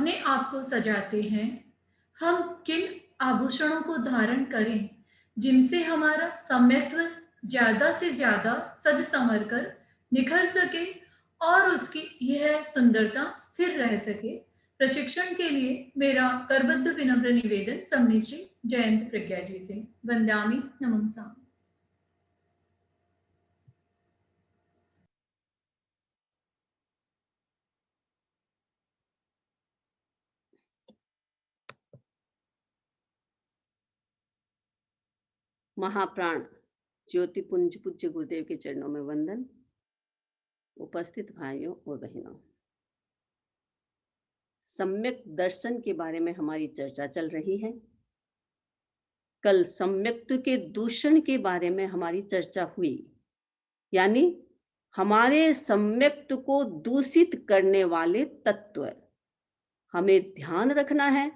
अपने आप को सजाते हैं, हम किन आभूषणों को धारण करें, जिनसे हमारा सम्यत्व ज़्यादा से ज़्यादा सज संवर कर निखर सके और उसकी यह सुंदरता स्थिर रह सके। प्रशिक्षण के लिए मेरा करबद्ध विनम्र निवेदन समनी श्री जयंत प्रज्ञा जी से। वंदामि नमः। महाप्राण ज्योतिपुंज पूज्य गुरुदेव के चरणों में वंदन। उपस्थित भाइयों और बहनों, सम्यक दर्शन के बारे में हमारी चर्चा चल रही है। कल सम्यक्त्व के दूषण के बारे में हमारी चर्चा हुई, यानी हमारे सम्यक्त्व को दूषित करने वाले तत्व। हमें ध्यान रखना है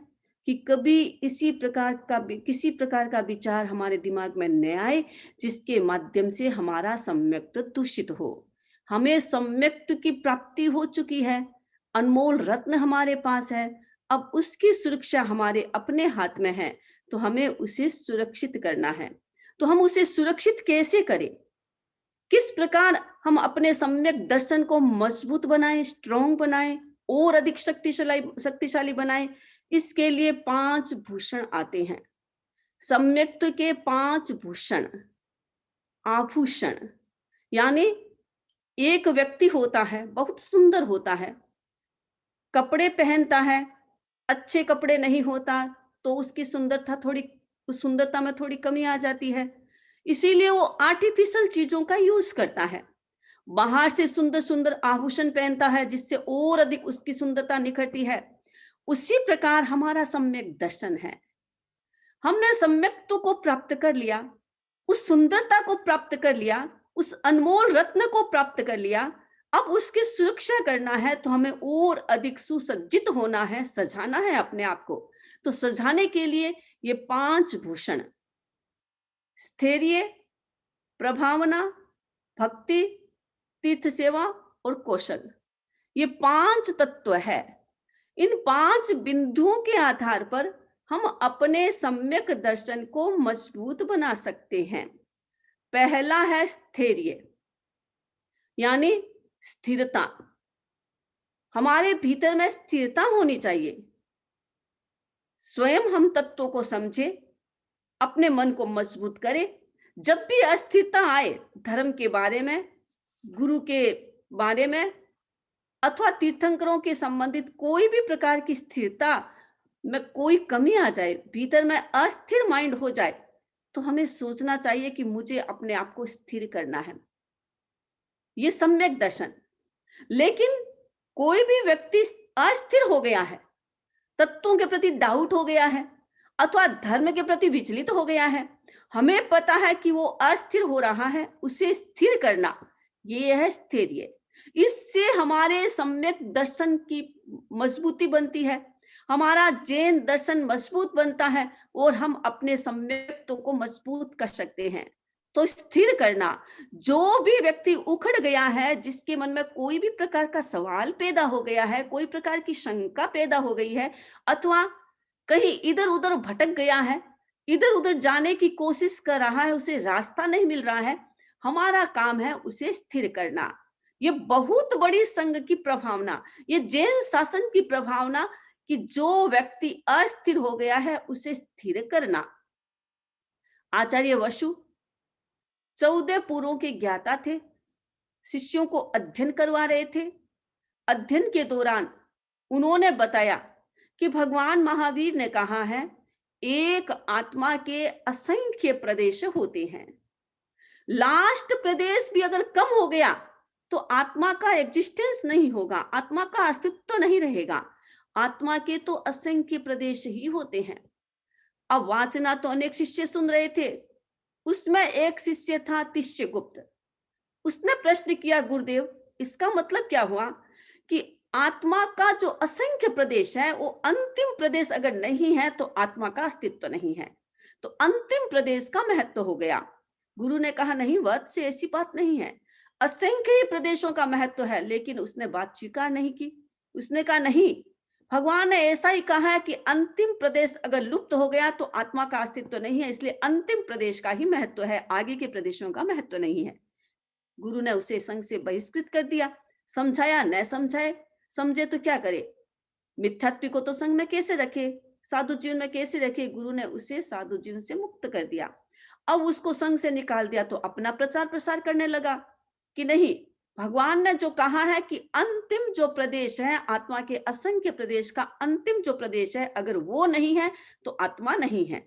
कि कभी किसी प्रकार का विचार हमारे दिमाग में न आए जिसके माध्यम से हमारा सम्यक्त्व दूषित हो। हमें सम्यक्त्व की प्राप्ति हो चुकी है, अनमोल रत्न हमारे पास है, अब उसकी सुरक्षा हमारे अपने हाथ में है, तो हमें उसे सुरक्षित करना है। तो हम उसे सुरक्षित कैसे करें? किस प्रकार हम अपने सम्यक दर्शन को मजबूत बनाएं, स्ट्रॉन्ग बनाएं और अधिक शक्तिशाली बनाएं? इसके लिए 5 भूषण आते हैं। सम्यक्त्व के 5 भूषण, आभूषण, यानी एक व्यक्ति होता है, बहुत सुंदर होता है, कपड़े पहनता है, अच्छे कपड़े नहीं होता तो उसकी सुंदरता में थोड़ी कमी आ जाती है। इसीलिए वो आर्टिफिशियल चीजों का यूज करता है। बाहर से सुंदर सुंदर आभूषण पहनता है जिससे और अधिक उसकी सुंदरता निखरती है। उसी प्रकार हमारा सम्यक दर्शन है। हमने सम्यक्त्व को प्राप्त कर लिया, उस सुंदरता को प्राप्त कर लिया, उस अनमोल रत्न को प्राप्त कर लिया। अब उसकी सुरक्षा करना है तो हमें और अधिक सुसज्जित होना है, सजाना है अपने आप को। तो सजाने के लिए ये 5 भूषण, स्थैर्य, प्रभावना, भक्ति, तीर्थ सेवा और कौशल, ये 5 तत्व है। इन 5 बिंदुओं के आधार पर हम अपने सम्यक दर्शन को मजबूत बना सकते हैं। पहला है स्थैर्य, यानी स्थिरता। हमारे भीतर में स्थिरता होनी चाहिए। स्वयं हम तत्वों को समझे, अपने मन को मजबूत करें। जब भी अस्थिरता आए, धर्म के बारे में, गुरु के बारे में अथवा तीर्थंकरों के संबंधित कोई भी प्रकार की स्थिरता में कोई कमी आ जाए, भीतर में अस्थिर माइंड हो जाए, तो हमें सोचना चाहिए कि मुझे अपने आप को स्थिर करना है। ये सम्यक दर्शन। लेकिन कोई भी व्यक्ति अस्थिर हो गया है, तत्वों के प्रति डाउट हो गया है अथवा धर्म के प्रति विचलित हो गया है, हमें पता है कि वो अस्थिर हो रहा है, उसे स्थिर करना, ये है स्थैर्य। इससे हमारे सम्यक दर्शन की मजबूती बनती है, हमारा जैन दर्शन मजबूत बनता है और हम अपने सम्यक्त्व को मजबूत कर सकते हैं। तो स्थिर करना, जो भी व्यक्ति उखड़ गया है, जिसके मन में कोई भी प्रकार का सवाल पैदा हो गया है, कोई प्रकार की शंका पैदा हो गई है अथवा कहीं इधर उधर भटक गया है, इधर उधर जाने की कोशिश कर रहा है, उसे रास्ता नहीं मिल रहा है, हमारा काम है उसे स्थिर करना। ये बहुत बड़ी संघ की प्रभावना, ये जैन शासन की प्रभावना कि जो व्यक्ति अस्थिर हो गया है उसे स्थिर करना। आचार्य वसु 14 पुरों के ज्ञाता थे, शिष्यों को अध्ययन करवा रहे थे। अध्ययन के दौरान उन्होंने बताया कि भगवान महावीर ने कहा है, एक आत्मा के असंख्य प्रदेश होते हैं। लास्ट प्रदेश भी अगर कम हो गया तो आत्मा का एग्जिस्टेंस नहीं होगा, आत्मा का अस्तित्व तो नहीं रहेगा। आत्मा के तो असंख्य प्रदेश ही होते हैं। अब वाचना तो अनेक शिष्य सुन रहे थे, उसमें एक शिष्य था तिष्यगुप्त। उसने प्रश्न किया, गुरुदेव इसका मतलब क्या हुआ कि आत्मा का जो असंख्य प्रदेश है वो अंतिम प्रदेश अगर नहीं है तो आत्मा का अस्तित्व नहीं है, तो अंतिम प्रदेश का महत्व हो गया। गुरु ने कहा, नहीं वत्स से ऐसी बात नहीं है, असंख्य प्रदेशों का महत्व है। लेकिन उसने बात स्वीकार नहीं की। उसने कहा, नहीं, भगवान ने ऐसा ही कहा है कि अंतिम प्रदेश अगर लुप्त हो गया तो आत्मा का अस्तित्व नहीं है, इसलिए अंतिम प्रदेश का ही महत्व है, आगे के प्रदेशों का महत्व नहीं है। गुरु ने उसे संघ से बहिष्कृत कर दिया। समझाया न समझाए, समझे तो क्या करे, मिथ्यात्व को तो संघ में कैसे रखे, साधु जीवन में कैसे रखे। गुरु ने उसे साधु जीवन से मुक्त कर दिया। अब उसको संघ से निकाल दिया तो अपना प्रचार प्रसार करने लगा कि नहीं, भगवान ने जो कहा है कि अंतिम जो प्रदेश है आत्मा के असंख्य प्रदेश का अंतिम जो प्रदेश है, अगर वो नहीं है तो आत्मा नहीं है।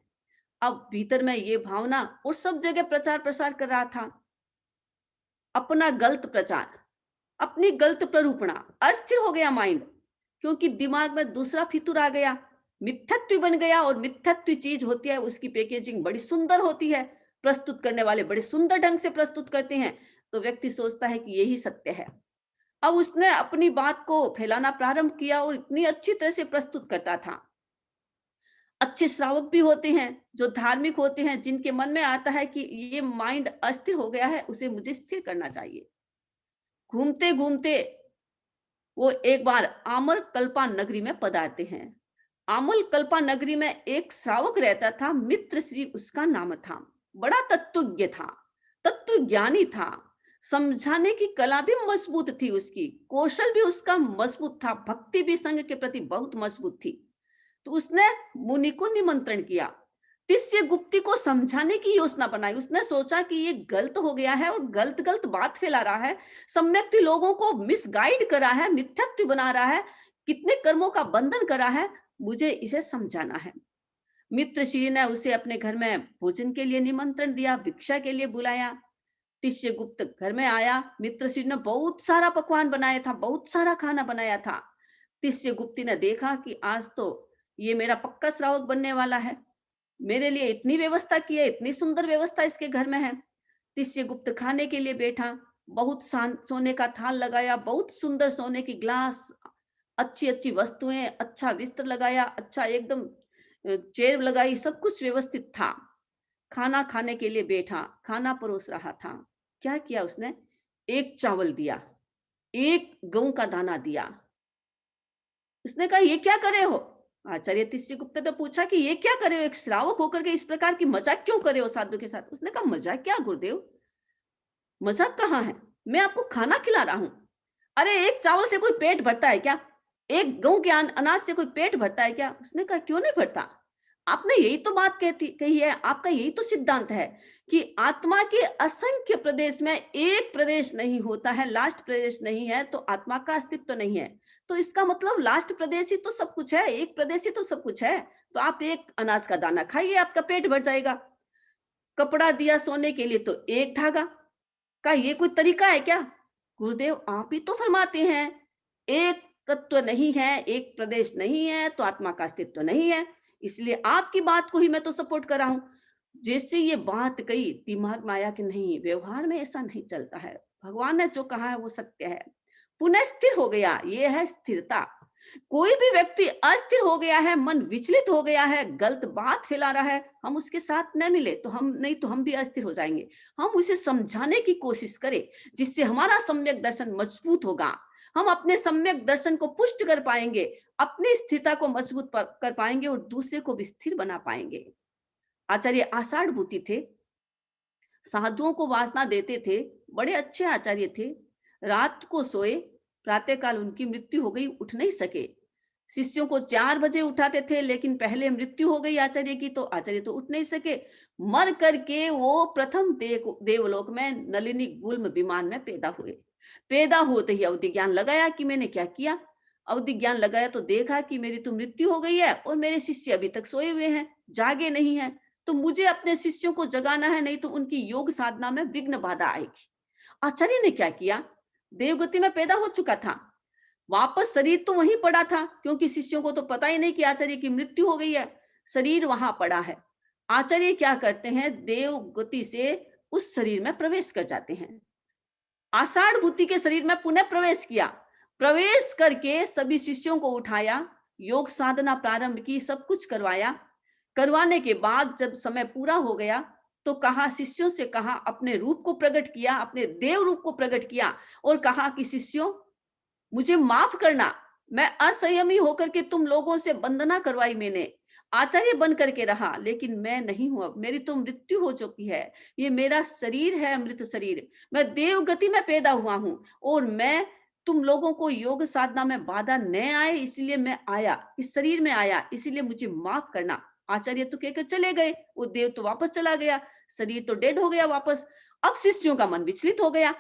अब भीतर में ये भावना और सब जगह प्रचार प्रसार कर रहा था, अपना गलत प्रचार, अपनी गलत प्ररूपणा, अस्थिर हो गया माइंड, क्योंकि दिमाग में दूसरा फितूर आ गया, मिथ्यत्व बन गया। और मिथ्यत्व चीज होती है, उसकी पैकेजिंग बड़ी सुंदर होती है, प्रस्तुत करने वाले बड़े सुंदर ढंग से प्रस्तुत करते हैं, तो व्यक्ति सोचता है कि यही सत्य है। अब उसने अपनी बात को फैलाना प्रारंभ किया और इतनी अच्छी तरह से प्रस्तुत करता था। अच्छे श्रावक भी होते हैं जो धार्मिक होते हैं, जिनके मन में आता है कि ये माइंड अस्थिर हो गया है, उसे मुझे स्थिर करना चाहिए। घूमते घूमते वो एक बार आमर कल्पा नगरी में पधारते हैं। आमल कल्पा नगरी में एक श्रावक रहता था, मित्र श्री उसका नाम था। बड़ा तत्वज्ञ था, तत्व ज्ञानी था, समझाने की कला भी मजबूत थी, उसकी कौशल भी उसका मजबूत था, भक्ति भी संघ के प्रति बहुत मजबूत थी। तो उसने मुनि को निमंत्रण किया, तिस्य गुप्ती को समझाने की योजना बनाई। उसने सोचा कि ये गलत हो गया है और गलत गलत बात फैला रहा है, सम्यक लोगों को मिसगाइड करा है, मिथ्यात्व बना रहा है, कितने कर्मों का बंधन करा है, मुझे इसे समझाना है। मित्र श्री ने उसे अपने घर में भोजन के लिए निमंत्रण दिया, भिक्षा के लिए बुलाया। तिष्य गुप्त घर में आया, मित्र श्री ने बहुत सारा पकवान बनाया था, बहुत सारा खाना बनाया था। तिष्य गुप्ती ने देखा कि आज तो ये मेरा पक्का श्रावक बनने वाला है, मेरे लिए इतनी व्यवस्था की है, इतनी सुंदर व्यवस्था इसके घर में है। तिष्य गुप्त खाने के लिए बैठा, बहुत सोने का थाल लगाया, बहुत सुंदर सोने की ग्लास, अच्छी अच्छी वस्तुएं, अच्छा बिस्तर लगाया, अच्छा एकदम चेयर लगाई, सब कुछ व्यवस्थित था। खाना खाने के लिए बैठा, खाना परोस रहा था। क्या किया उसने, एक चावल दिया, एक गेहूं का दाना दिया। उसने कहा ये क्या करे हो। आचार्य तिष्यगुप्त ने पूछा कि ये क्या करे हो, एक श्रावक होकर के इस प्रकार की मजाक क्यों करे हो साधु के साथ। उसने कहा मजाक क्या गुरुदेव, मजाक कहाँ है, मैं आपको खाना खिला रहा हूं। अरे एक चावल से कोई पेट भरता है क्या, एक गेहूं के अनाज से कोई पेट भरता है क्या। उसने कहा क्यों नहीं भरता, आपने यही तो बात कही है, आपका यही तो सिद्धांत है कि आत्मा के असंख्य प्रदेश में एक प्रदेश नहीं होता है, लास्ट प्रदेश नहीं है तो आत्मा का अस्तित्व नहीं है। तो इसका मतलब लास्ट प्रदेश ही तो सब कुछ है, एक प्रदेश ही तो सब कुछ है। तो आप एक अनाज का दाना खाइए, आपका पेट भर जाएगा। कपड़ा दिया सोने के लिए तो एक धागा का, ये कोई तरीका है क्या। गुरुदेव आप ही तो फरमाते हैं एक तत्व नहीं है, एक प्रदेश नहीं है तो आत्मा का अस्तित्व नहीं है, इसलिए आपकी बात को ही मैं तो सपोर्ट कर रहा हूं। जैसे ये बात कही, दिमाग में आया कि नहीं, व्यवहार में ऐसा नहीं चलता है, भगवान ने जो कहा है वो सत्य है। पुनः स्थिर हो गया, ये है स्थिरता। कोई भी व्यक्ति अस्थिर हो गया है, मन विचलित हो गया है, गलत बात फैला रहा है, हम उसके साथ न मिले तो हम भी अस्थिर हो जाएंगे। हम उसे समझाने की कोशिश करें जिससे हमारा सम्यक दर्शन मजबूत होगा, हम अपने सम्यक दर्शन को पुष्ट कर पाएंगे, अपनी स्थिरता को मजबूत कर पाएंगे और दूसरे को भी स्थिर बना पाएंगे। आचार्य आषाढ़ भूति थे, साधुओं को वासना देते थे, बड़े अच्छे आचार्य थे। रात को सोए, प्रातःकाल उनकी मृत्यु हो गई, उठ नहीं सके। शिष्यों को 4 बजे उठाते थे, लेकिन पहले मृत्यु हो गई आचार्य की, तो आचार्य तो उठ नहीं सके। मर करके वो प्रथम देवलोक में नलिनी गुल्म विमान में पैदा हुए। पैदा होते ही अवधि ज्ञान लगाया कि मैंने क्या किया। अवधि ज्ञान लगाया तो देखा कि मेरी तो मृत्यु हो गई है और मेरे शिष्य अभी तक सोए हुए हैं, जागे नहीं है। तो मुझे अपने शिष्यों को जगाना है, नहीं तो उनकी योग साधना में विघ्न बाधा आएगी। आचार्य ने क्या किया, देवगति में पैदा हो चुका था, वापस शरीर तो वहीं पड़ा था, क्योंकि शिष्यों को तो पता ही नहीं कि आचार्य की मृत्यु हो गई है, शरीर वहां पड़ा है। आचार्य क्या करते हैं, देव गति से उस शरीर में प्रवेश कर जाते हैं। आषाढ़ भूति के शरीर में पुनः प्रवेश किया, प्रवेश करके सभी शिष्यों को उठाया, योग साधना प्रारंभ की, सब कुछ करवाया। करवाने के बाद जब समय पूरा हो गया तो कहा, शिष्यों से कहा, अपने रूप को प्रकट किया, अपने देव रूप को प्रकट किया और कहा कि शिष्यों मुझे माफ करना, मैं असंयमी होकर के तुम लोगों से वंदना करवाई मैंने, आचार्य बन करके रहा, लेकिन मैं नहीं हूं, अब मेरी तो मृत्यु हो चुकी है। ये मेरा शरीर है, अमृत शरीर। मैं देव गति में पैदा हुआ हूं और मैं तुम लोगों को योग साधना में बाधा न आए इसलिए मैं आया, इस शरीर में आया, इसीलिए मुझे माफ करना। आचार्य तो कहकर चले गए, वो देव तो वापस चला गया, शरीर तो डेड हो गया वापस। अब शिष्यों का मन विचलित हो गया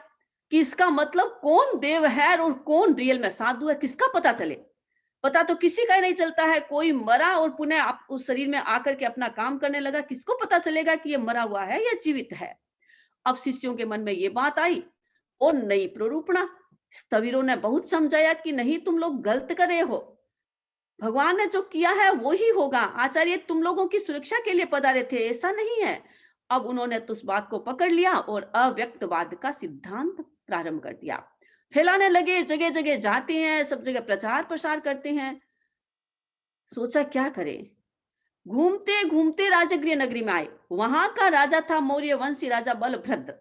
कि इसका मतलब कौन देव है और कौन रियल में साधु है, किसका पता चले। पता तो किसी का ही नहीं चलता है। कोई मरा और पुनः आप उस शरीर में आकर के अपना काम करने लगा, किसको पता चलेगा कि ये मरा हुआ है या जीवित है। अब शिष्यों के मन में ये बात आई और नई प्ररूपणा। स्थविरों ने बहुत समझाया कि नहीं, तुम लोग गलत कर रहे हो, भगवान ने जो किया है वो ही होगा, आचार्य तुम लोगों की सुरक्षा के लिए पधारे थे, ऐसा नहीं है। अब उन्होंने तो उस बात को पकड़ लिया और अव्यक्तवाद का सिद्धांत प्रारंभ कर दिया, फैलाने लगे, जगह जगह जाते हैं, सब जगह प्रचार प्रसार करते हैं। सोचा क्या करें, घूमते घूमते राजगृह नगरी में आए। वहां का राजा था मौर्य वंशी राजा बलभद्र।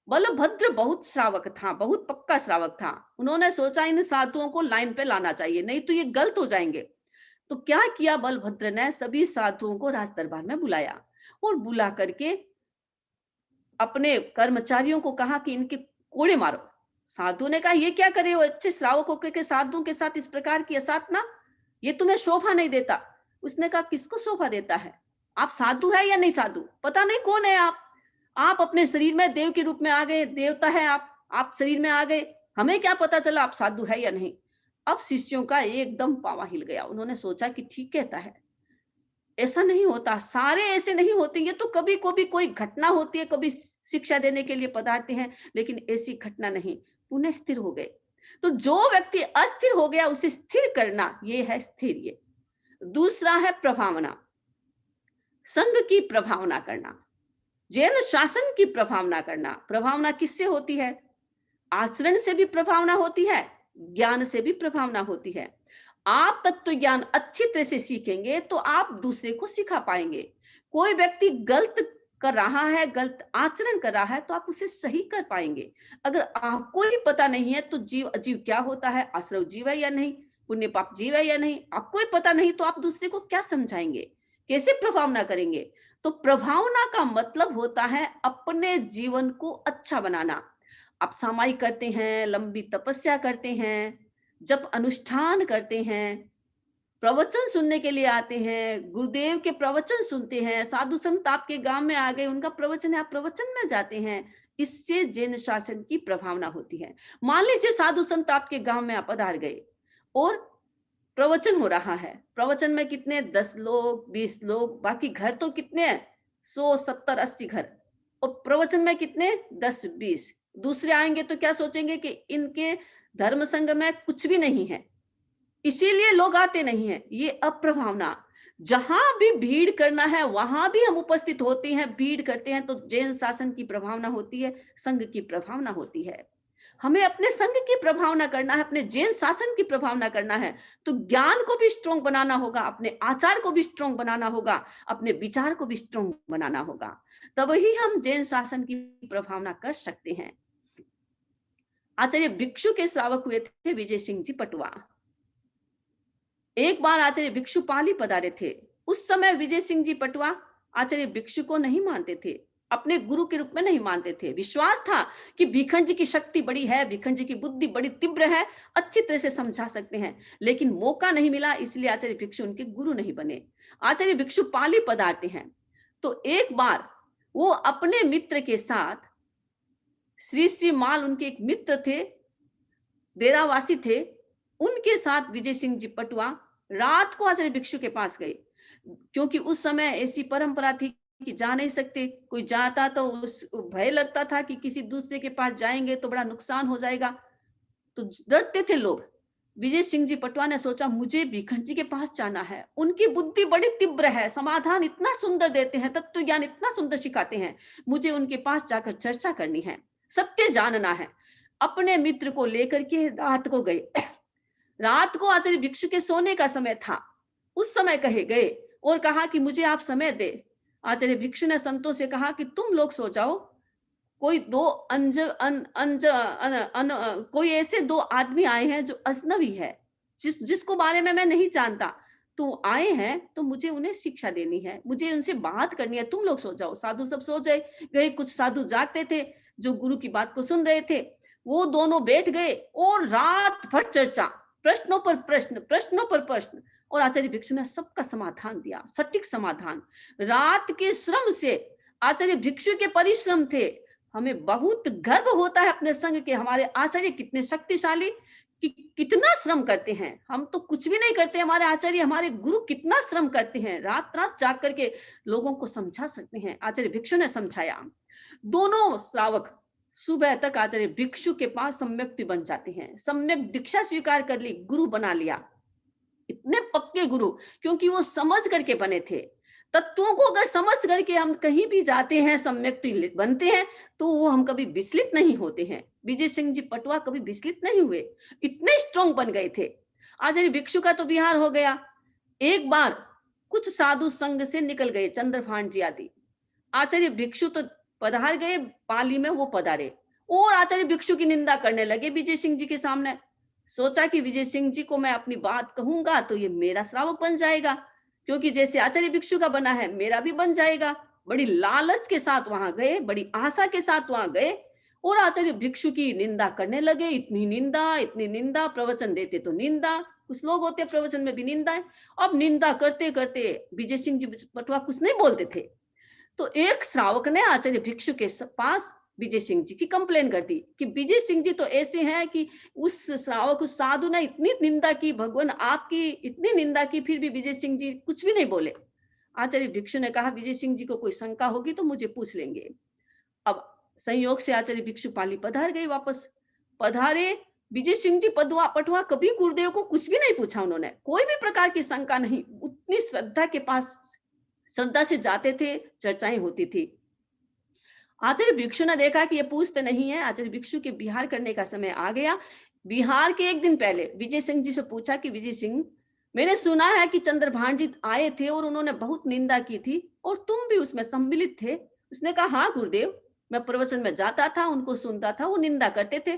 बलभद्र बहुत श्रावक था, बहुत पक्का श्रावक था। उन्होंने सोचा इन साधुओं को लाइन पे लाना चाहिए, नहीं तो ये गलत हो जाएंगे। तो क्या किया बलभद्र ने, सभी साधुओं को राज दरबार में बुलाया और बुला करके अपने कर्मचारियों को कहा कि इनके कोड़े मारो। साधु ने कहा ये क्या करे हो, अच्छे श्रावक होकर के साधुओं के साथ इस प्रकार की असाधना, ये तुम्हें शोभा नहीं देता। उसने कहा किसको शोभा देता है, आप साधु है या नहीं साधु, पता नहीं कौन है आप अपने शरीर में देव के रूप में आ गए, देवता है आप शरीर में आ गए, हमें क्या पता चला आप साधु है या नहीं। अब शिष्यों का एकदम पावा हिल गया। उन्होंने सोचा कि ठीक कहता है, ऐसा नहीं होता, सारे ऐसे नहीं होते, ये तो कभी कभी कोई घटना होती है, कभी शिक्षा देने के लिए पधारते हैं, लेकिन ऐसी घटना नहीं। पुनः स्थिर हो गए। तो जो व्यक्ति अस्थिर हो गया उसे स्थिर करना, ये है स्थैर्य। दूसरा है प्रभावना, संघ की प्रभावना करना, जैन शासन की प्रभावना करना। प्रभावना किससे होती है, आचरण से भी प्रभावना होती है, ज्ञान से भी प्रभावना होती है। आप तत्व ज्ञान अच्छी तरह से सीखेंगे तो आप दूसरे को सिखा पाएंगे। कोई व्यक्ति गलत कर रहा है, गलत आचरण कर रहा है, तो आप उसे सही कर पाएंगे। अगर आपको ही पता नहीं है तो जीव अजीव क्या होता है, आश्रव जीव है या नहीं, पुण्य पाप जीव है या नहीं, आपको ही पता नहीं तो आप दूसरे को क्या समझाएंगे, कैसे प्रभावना करेंगे। तो प्रभावना का मतलब होता है अपने जीवन को अच्छा बनाना। आप सामायिक करते हैं, लंबी तपस्या करते हैं, जब अनुष्ठान करते हैं, प्रवचन सुनने के लिए आते हैं, गुरुदेव के प्रवचन सुनते हैं, साधु संत आपके गांव में आ गए, उनका प्रवचन है, आप प्रवचन में जाते हैं, इससे जैन शासन की प्रभावना होती है। मान लीजिए साधु संत आपके गांव में आप पधार गए और प्रवचन हो रहा है, प्रवचन में कितने 10 लोग 20 लोग, बाकी घर तो कितने 100 70 80 घर, और प्रवचन में कितने 10 20। दूसरे आएंगे तो क्या सोचेंगे कि इनके धर्म संघ में कुछ भी नहीं है, इसीलिए लोग आते नहीं है। ये अप्रभावना, जहां भी भीड़ करना है वहां भी हम उपस्थित होते हैं, भीड़ करते हैं, तो जैन शासन की प्रभावना होती है, संघ की प्रभावना होती है। हमें अपने संघ की प्रभावना करना है, अपने जैन शासन की प्रभावना करना है, तो ज्ञान को भी स्ट्रॉन्ग बनाना होगा, अपने आचार को भी स्ट्रॉन्ग बनाना होगा, अपने विचार को भी स्ट्रॉन्ग बनाना होगा, तब ही हम जैन शासन की प्रभावना कर सकते हैं। आचार्य भिक्षु के श्रावक हुए थे विजय सिंह जी पटवा। एक बार आचार्य भिक्षु पाली पधारे थे। उस समय विजय सिंह जी पटवा आचार्य भिक्षु को नहीं मानते थे, अपने गुरु के रूप में नहीं मानते थे। विश्वास था कि भीखंड जी की शक्ति बड़ी है, भीखंड जी की बुद्धि बड़ी तीव्र है, अच्छी तरह से समझा सकते हैं, लेकिन मौका नहीं मिला, इसलिए आचार्य भिक्षु उनके गुरु नहीं बने। आचार्य भिक्षु पाली पधारते हैं, तो एक बार वो अपने मित्र के साथ, श्री श्री माल उनके एक मित्र थे, डेरावासी थे, उनके साथ विजय सिंह जी पटवा रात को आचार्य भिक्षु के पास गए, क्योंकि उस समय ऐसी परंपरा थी कि जा नहीं सकते, कोई जाता तो उस भय लगता था कि किसी दूसरे के पास जाएंगे तो बड़ा नुकसान हो जाएगा, तो डरते थे लोग। विजय सिंह जी पटवा ने सोचा मुझे भीखंड जी के पास जाना है, उनकी बुद्धि बड़ी तीव्र है, समाधान इतना सुंदर देते हैं, तत्व ज्ञान इतना सुंदर सिखाते हैं, मुझे उनके पास जाकर चर्चा करनी है, सत्य जानना है। अपने मित्र को लेकर के रात को गए। रात को आचार्य भिक्षु के सोने का समय था, उस समय कहे गए और कहा कि मुझे आप समय दे। आचार्य भिक्षु ने संतों से कहा कि तुम लोग सो जाओ, कोई कोई ऐसे 2 आदमी आए हैं जो अजनबी है, जिसको बारे में मैं नहीं जानता, तो आए हैं तो मुझे उन्हें शिक्षा देनी है, मुझे उनसे बात करनी है। तुम लोग सो जाओ। साधु सब सो जाए गए, कुछ साधु जागते थे जो गुरु की बात को सुन रहे थे। वो दोनों बैठ गए और रात भर चर्चा, प्रश्नों पर प्रश्न, प्रश्नों पर प्रश्न, और आचार्य भिक्षु ने सबका समाधान दिया, सटीक समाधान। रात के श्रम से आचार्य भिक्षु के परिश्रम थे। हमें बहुत गर्व होता है अपने संग के, हमारे आचार्य कितने शक्तिशाली, कि कितना श्रम करते हैं। हम तो कुछ भी नहीं करते, हमारे आचार्य, हमारे गुरु कितना श्रम करते हैं, रात रात जाग करके लोगों को समझा सकते हैं। आचार्य भिक्षु ने समझाया। दोनों श्रावक सुबह तक आचार्य भिक्षु के पास सम्यक बन जाते हैं, सम्यक दीक्षा स्वीकार कर ली, गुरु बना लिया। इतने पक्के गुरु, क्योंकि वो समझ करके बने थे। तत्वों को अगर समझ करके हम कहीं भी जाते हैं, सम्यक बनते हैं, तो वो हम कभी विचलित नहीं होते हैं। विजय सिंह जी पटवा कभी विचलित नहीं हुए, इतने स्ट्रॉन्ग बन गए थे। आचार्य भिक्षु का तो बिहार हो गया। एक बार कुछ साधु संघ से निकल गए, चंद्रभान जी आदि। आचार्य भिक्षु तो पधार गए, पाली में वो पधारे और आचार्य भिक्षु की निंदा करने लगे विजय सिंह जी के सामने। सोचा कि विजय सिंह जी को मैं अपनी बात कहूंगा तो ये मेरा श्रावक बन जाएगा, क्योंकि जैसे आचार्य भिक्षु का बना है मेरा भी बन जाएगा। बड़ी लालच के साथ वहां गए, बड़ी आशा के साथ वहां गए और आचार्य भिक्षु की निंदा करने लगे। इतनी निंदा, प्रवचन देते तो निंदा, कुछ लोग होते प्रवचन में भी निंदा है। अब निंदा करते करते विजय सिंह जी पटवा कुछ नहीं बोलते थे, तो एक श्रावक ने आचार्य भिक्षु के पास विजय सिंह जी की कंप्लेन कर दी कि विजय सिंह जी तो ऐसे हैं कि उस श्रावक, उस साधु ने इतनी निंदा की, भगवान आपकी इतनी निंदा की, फिर भी विजय सिंह जी कुछ भी नहीं बोले। आचार्य भिक्षु ने कहा विजय सिंह जी को कोई शंका होगी तो मुझे पूछ लेंगे। अब संयोग से आचार्य भिक्षु पाली पधार गए, वापस पधारे। विजय सिंह जी पटवा कभी गुरुदेव को कुछ भी नहीं पूछा, उन्होंने कोई भी प्रकार की शंका नहीं, उतनी श्रद्धा के पास, श्रद्धा से जाते थे, चर्चाएं होती थी। आचार्य भिक्षु ने देखा कि ये पूछते नहीं है। आचार्य भिक्षु के बिहार करने का समय आ गया। बिहार के एक दिन पहले विजय सिंह जी से पूछा कि विजय सिंह, मैंने सुना है कि चंद्रभान जी आए थे और उन्होंने बहुत निंदा की थी और तुम भी उसमें सम्मिलित थे। उसने कहा हाँ गुरुदेव, मैं प्रवचन में जाता था, उनको सुनता था, वो निंदा करते थे,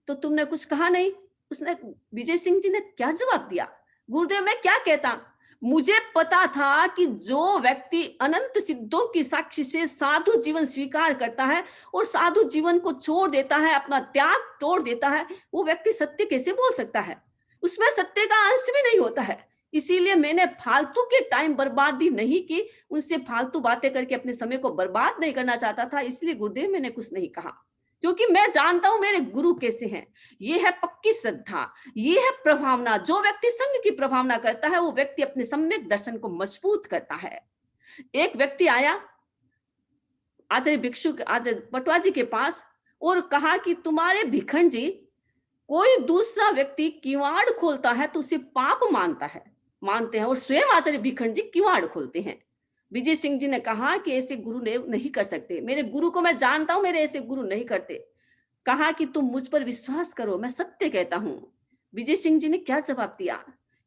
तो तुमने कुछ कहा नहीं। उसने, विजय सिंह जी ने क्या जवाब दिया, गुरुदेव मैं क्या कहता, मुझे पता था कि जो व्यक्ति अनंत सिद्धों की साक्षी से साधु जीवन स्वीकार करता है और साधु जीवन को छोड़ देता है, अपना त्याग तोड़ देता है, वो व्यक्ति सत्य कैसे बोल सकता है, उसमें सत्य का अंश भी नहीं होता है। इसीलिए मैंने फालतू के टाइम बर्बादी नहीं की, उनसे फालतू बातें करके अपने समय को बर्बाद नहीं करना चाहता था। इसलिए गुरुदेव मैंने कुछ नहीं कहा, क्योंकि मैं जानता हूं मेरे गुरु कैसे हैं। ये है पक्की श्रद्धा, ये है प्रभावना। जो व्यक्ति संघ की प्रभावना करता है वो व्यक्ति अपने सम्यक दर्शन को मजबूत करता है। एक व्यक्ति आया आचार्य भिक्षु, आचार्य पटवा जी के पास और कहा कि तुम्हारे भिखंड जी, कोई दूसरा व्यक्ति किवाड़ खोलता है तो उसे पाप मानते हैं और स्वयं आचार्य भिखंड जी किवाड़ खोलते हैं। विजय सिंह जी ने कहा कि ऐसे गुरु ने नहीं कर सकते, मेरे गुरु को मैं जानता हूं, मेरे ऐसे गुरु नहीं करते। कहा कि तुम मुझ पर विश्वास करो, मैं सत्य कहता हूं। विजय सिंह जी ने क्या जवाब दिया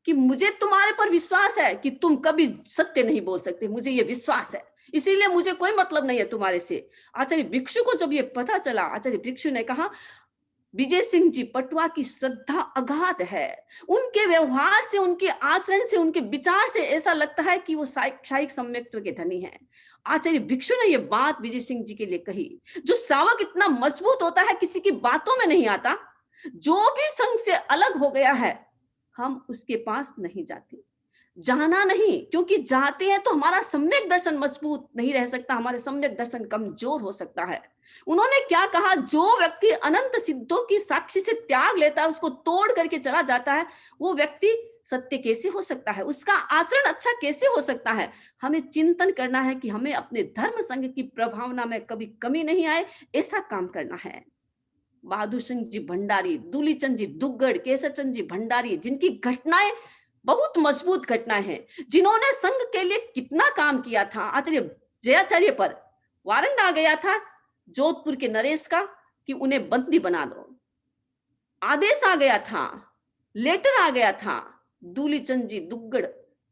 कि मुझे तुम्हारे पर विश्वास है कि तुम कभी सत्य नहीं बोल सकते, मुझे ये विश्वास है, इसीलिए मुझे कोई मतलब नहीं है तुम्हारे से। आचार्य भिक्षु को जब ये पता चला, आचार्य भिक्षु ने कहा विजय सिंह जी पटवा की श्रद्धा अगाध है, उनके व्यवहार से, उनके आचरण से, उनके विचार से ऐसा लगता है कि वो साक्षायिक सम्यक्त्व के धनी हैं। आचार्य भिक्षु ने ये बात विजय सिंह जी के लिए कही। जो श्रावक इतना मजबूत होता है, किसी की बातों में नहीं आता, जो भी संघ से अलग हो गया है, हम उसके पास नहीं जाते, जाना नहीं, क्योंकि जाते हैं तो हमारा सम्यक दर्शन मजबूत नहीं रह सकता, हमारे सम्यक दर्शन कमजोर हो सकता है। उन्होंने क्या कहा, जो व्यक्ति अनंत सिद्धों की साक्षी से त्याग लेता है, उसको तोड़ करके चला जाता है, वो व्यक्ति सत्य कैसे हो सकता है, उसका आचरण अच्छा कैसे हो सकता है। हमें चिंतन करना है कि हमें अपने धर्म संघ की प्रभावना में कभी कमी नहीं आए, ऐसा काम करना है। बहादुर सिंह जी भंडारी, दूलीचंद जी दुग्गड़, केसरचंद जी भंडारी, जिनकी घटनाएं बहुत मजबूत घटनाएं हैं, जिन्होंने संघ के लिए कितना काम किया था। आचार्य जयाचार्य पर वारंट आ गया था जोधपुर के नरेश का कि उन्हें बंदी बना दो, आदेश आ गया था, लेटर आ गया था। दूलीचंद जी दुग्गड़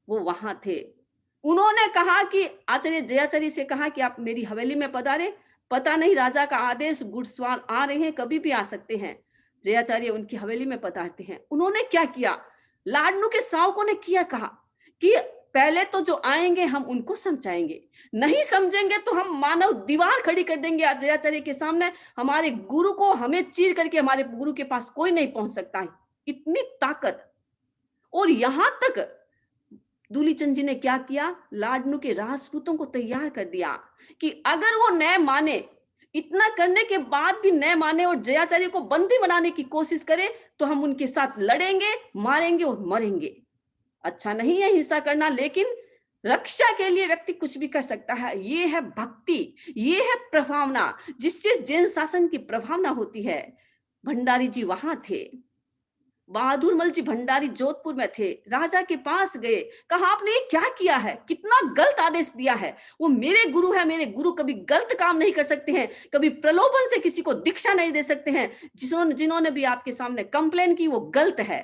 वो वहां थे, उन्होंने कहा कि आचार्य जयाचार्य से कहा कि आप मेरी हवेली में पधारे, पता नहीं राजा का आदेश, घुड़सवार आ रहे हैं, कभी भी आ सकते हैं। जयाचार्य उनकी हवेली में पधारते हैं। उन्होंने क्या किया, लाडनू के श्रावकों ने किया कहा कि पहले तो जो आएंगे हम उनको समझाएंगे, नहीं समझेंगे तो हम मानव दीवार खड़ी कर देंगे अजयाचार्य के सामने, हमारे गुरु को हमें चीर करके हमारे गुरु के पास कोई नहीं पहुंच सकता है, इतनी ताकत। और यहां तक दूलीचंद जी ने क्या किया, लाडनू के राजपूतों को तैयार कर दिया कि अगर वो न माने, इतना करने के बाद भी न माने और जयाचार्य को बंदी बनाने की कोशिश करे, तो हम उनके साथ लड़ेंगे, मारेंगे और मरेंगे। अच्छा नहीं है हिंसा करना, लेकिन रक्षा के लिए व्यक्ति कुछ भी कर सकता है। ये है भक्ति, ये है प्रभावना, जिससे जैन शासन की प्रभावना होती है। भंडारी जी वहां थे, बहादुर मल जी भंडारी जोधपुर में थे, राजा के पास गए, कहा आपने ये क्या किया है, कितना गलत आदेश दिया है। वो मेरे गुरु है, मेरे गुरु कभी गलत काम नहीं कर सकते हैं, कभी प्रलोभन से किसी को दीक्षा नहीं दे सकते हैं। जिन्होंने भी आपके सामने कंप्लेन की वो गलत है।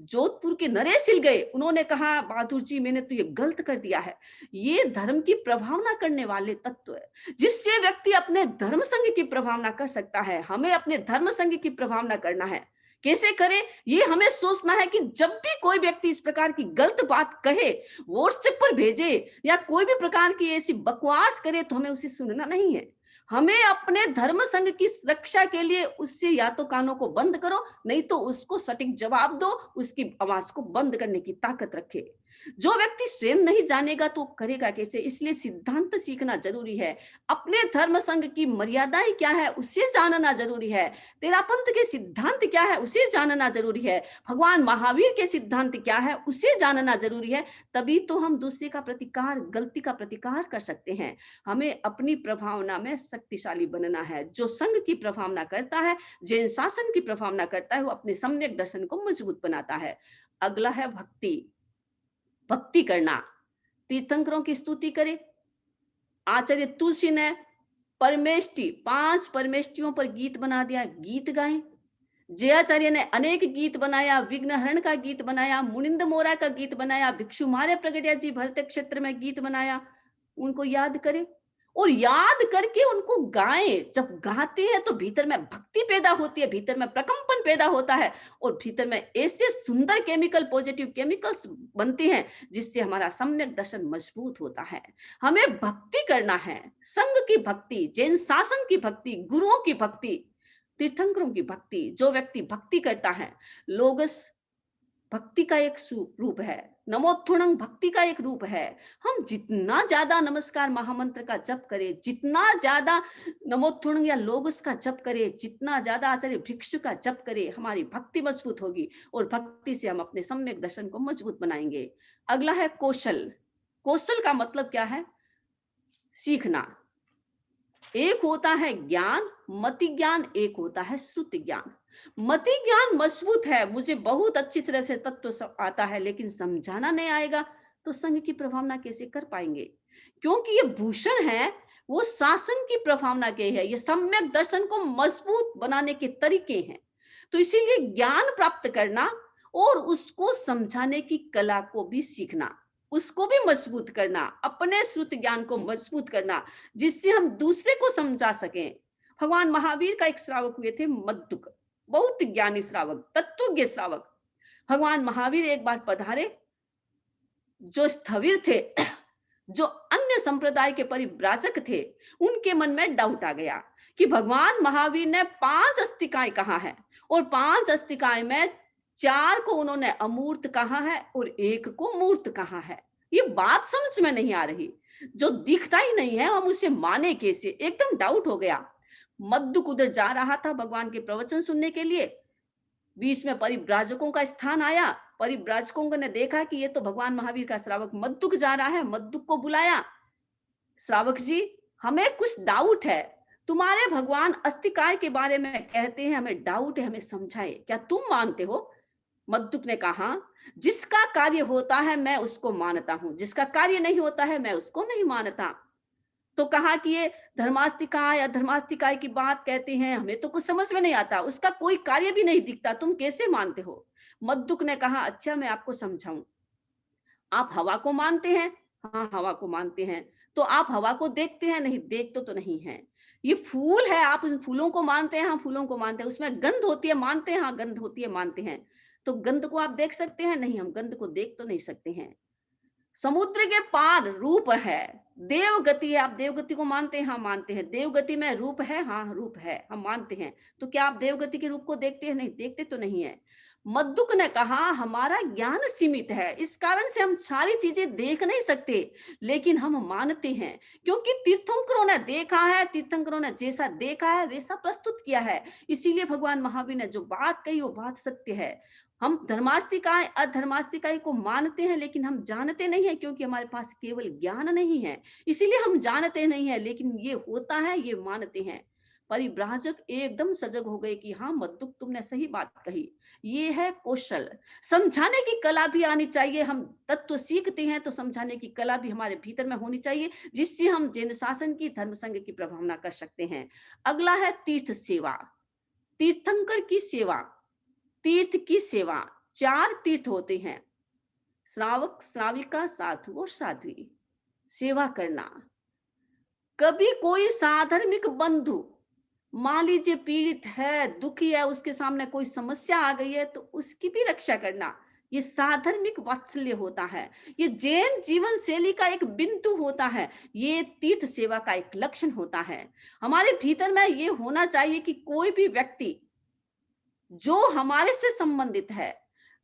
जोधपुर के नरेशिल गए, उन्होंने कहा बहादुर जी मैंने तो ये गलत कर दिया है। ये धर्म की प्रभावना करने वाले तत्व है, जिससे व्यक्ति अपने धर्म संघ की प्रभावना कर सकता है। हमें अपने धर्म संघ की प्रभावना करना है, कैसे करें ये हमें सोचना है कि जब भी कोई व्यक्ति इस प्रकार की गलत बात कहे, व्हाट्सएप पर भेजे या कोई भी प्रकार की ऐसी बकवास करे, तो हमें उसे सुनना नहीं है। हमें अपने धर्म संघ की रक्षा के लिए उससे या तो कानों को बंद करो, नहीं तो उसको सटीक जवाब दो, उसकी आवाज को बंद करने की ताकत रखे। जो व्यक्ति स्वयं नहीं जानेगा तो करेगा कैसे, इसलिए सिद्धांत सीखना जरूरी है। अपने धर्म संघ की मर्यादाएं क्या है उसे जानना जरूरी है। तेरापंथ के सिद्धांत क्या है उसे जानना जरूरी है। भगवान महावीर के सिद्धांत क्या है उसे जानना जरूरी है। तभी तो हम दूसरे का प्रतिकार, गलती का प्रतिकार कर सकते हैं। हमें अपनी प्रभावना में शक्तिशाली बनना है। जो संघ की प्रभावना करता है, जैन शासन की प्रभावना करता है, वो अपने सम्यक दर्शन को मजबूत बनाता है। अगला है भक्ति। भक्ति करना, तीर्थंकरों की स्तुति करे। आचार्य तुलसी ने परमेष्टि, 5 परमेष्टियों पर गीत बना दिया, गीत गाएं। जयाचार्य ने अनेक गीत बनाया, विघ्नहरण का गीत बनाया, मुनिंद मोरा का गीत बनाया, भिक्षु मार्य प्रगटिया जी भरत क्षेत्र में गीत बनाया। उनको याद करें और याद करके उनको गाएं। जब गाते हैं तो भीतर में भक्ति पैदा होती है, भीतर में प्रकंपन पैदा होता है और भीतर में ऐसे सुंदर केमिकल, पॉजिटिव केमिकल्स बनते हैं जिससे हमारा सम्यक दर्शन मजबूत होता है। हमें भक्ति करना है, संघ की भक्ति, जैन शासन की भक्ति, गुरुओं की भक्ति, तीर्थंकरों की भक्ति। जो व्यक्ति भक्ति करता है, लोगस भक्ति का एक रूप है, नमोत्थुणं भक्ति का एक रूप है। हम जितना ज्यादा नमस्कार महामंत्र का जप करें, जितना ज्यादा नमोत्थुणं या लोगस का जप करें, जितना ज्यादा आचार्य भिक्षु का जप करें, हमारी भक्ति मजबूत होगी और भक्ति से हम अपने सम्यक दर्शन को मजबूत बनाएंगे। अगला है कौशल। कौशल का मतलब क्या है? सीखना। एक होता है ज्ञान, मति ज्ञान, एक होता है श्रुति ज्ञान। मति ज्ञान मजबूत है, मुझे बहुत अच्छी तरह से तत्व आता है, लेकिन समझाना नहीं आएगा तो संघ की प्रभावना कैसे कर पाएंगे? क्योंकि ये भूषण है, वो शासन की प्रभावना के है, ये सम्यक दर्शन को मजबूत बनाने के तरीके हैं। तो इसीलिए ज्ञान प्राप्त करना और उसको समझाने की कला को भी सीखना, उसको भी मजबूत करना, अपने श्रुति ज्ञान को मजबूत करना, जिससे हम दूसरे को समझा सकें। भगवान महावीर का एक श्रावक हुए थे मद्दुक, बहुत ज्ञानी श्रावक, तत्वज्ञ श्रावक। भगवान महावीर एक बार पधारे, जो स्थविर थे, जो अन्य संप्रदाय के परिव्राजक थे, उनके मन में डाउट आ गया कि भगवान महावीर ने 5 अस्तिकाएं कहा है और 5 अस्तिकाएं में 4 को उन्होंने अमूर्त कहा है और 1 को मूर्त कहा है। ये बात समझ में नहीं आ रही, जो दिखता ही नहीं है हम उसे माने कैसे? एकदम डाउट हो गया। मद्दुक उधर जा रहा था भगवान के प्रवचन सुनने के लिए, बीच में परिव्राजकों का स्थान आया। परिव्राजकों ने देखा कि ये तो भगवान महावीर का श्रावक मद्दुक जा रहा है, मद्दुक को बुलाया। श्रावक जी, हमें कुछ डाउट है, तुम्हारे भगवान अस्तिकाय के बारे में कहते हैं, हमें डाउट है, हमें समझाए, क्या तुम मानते हो? मद्दुक ने कहा, जिसका कार्य होता है मैं उसको मानता हूं, जिसका कार्य नहीं होता है मैं उसको नहीं मानता। तो कहा कि ये धर्मास्तिकाय या धर्मास्तिकाय की बात कहते हैं, हमें तो कुछ समझ में नहीं आता, उसका कोई कार्य भी नहीं दिखता, तुम कैसे मानते हो? मद्दुक ने कहा, अच्छा मैं आपको समझाऊं। आप हवा को मानते हैं? हाँ, हवा को मानते हैं। तो आप हवा को देखते हैं? नहीं, देखते तो नहीं है। ये फूल है, आप इन फूलों को मानते हैं? हाँ, फूलों को मानते हैं। उसमें गंध होती है, मानते हैं? हाँ, गंध होती है, मानते हैं। तो गंध को आप देख सकते हैं? नहीं, हम गंध को देख तो नहीं सकते हैं। समुद्र के पार रूप है, देवगति है। आप देवगति को मानते हैं? हाँ, मानते हैं। देवगति में रूप है? हाँ, रूप है, हम मानते हैं। तो क्या आप देवगति के रूप को देखते हैं? नहीं, देखते तो नहीं है। मद्दुक ने कहा हमारा ज्ञान सीमित है, इस कारण से हम सारी चीजें देख नहीं सकते, लेकिन हम मानते हैं, क्योंकि तीर्थंकरों ने देखा है, तीर्थंकरों ने जैसा देखा है वैसा प्रस्तुत किया है। इसीलिए भगवान महावीर ने जो बात कही वो बात सत्य है। हम धर्मास्तिकाएं अधर्मास्तिकाएं को मानते हैं, लेकिन हम जानते नहीं है, क्योंकि हमारे पास केवल ज्ञान नहीं है, इसीलिए हम जानते नहीं है, लेकिन ये होता है, ये मानते हैं। परिव्राजक एकदम सजग हो गए कि हाँ मद्दुक, तुमने सही बात कही। ये है कौशल। समझाने की कला भी आनी चाहिए। हम तत्व सीखते हैं तो समझाने की कला भी हमारे भीतर में होनी चाहिए, जिससे हम जैन शासन की, धर्म संघ की प्रभावना कर सकते हैं। अगला है तीर्थ सेवा। तीर्थंकर की सेवा, तीर्थ की सेवा। 4 तीर्थ होते हैं, श्रावक, श्राविका, साधु और साध्वी। सेवा करना। कभी कोई साधर्मिक बंधु मान लीजिए पीड़ित है, दुखी है, उसके सामने कोई समस्या आ गई है, तो उसकी भी रक्षा करना, ये साधर्मिक वात्सल्य होता है। ये जैन जीवन शैली का एक बिंदु होता है। ये तीर्थ सेवा का एक लक्षण होता है। हमारे भीतर में ये होना चाहिए कि कोई भी व्यक्ति जो हमारे से संबंधित है,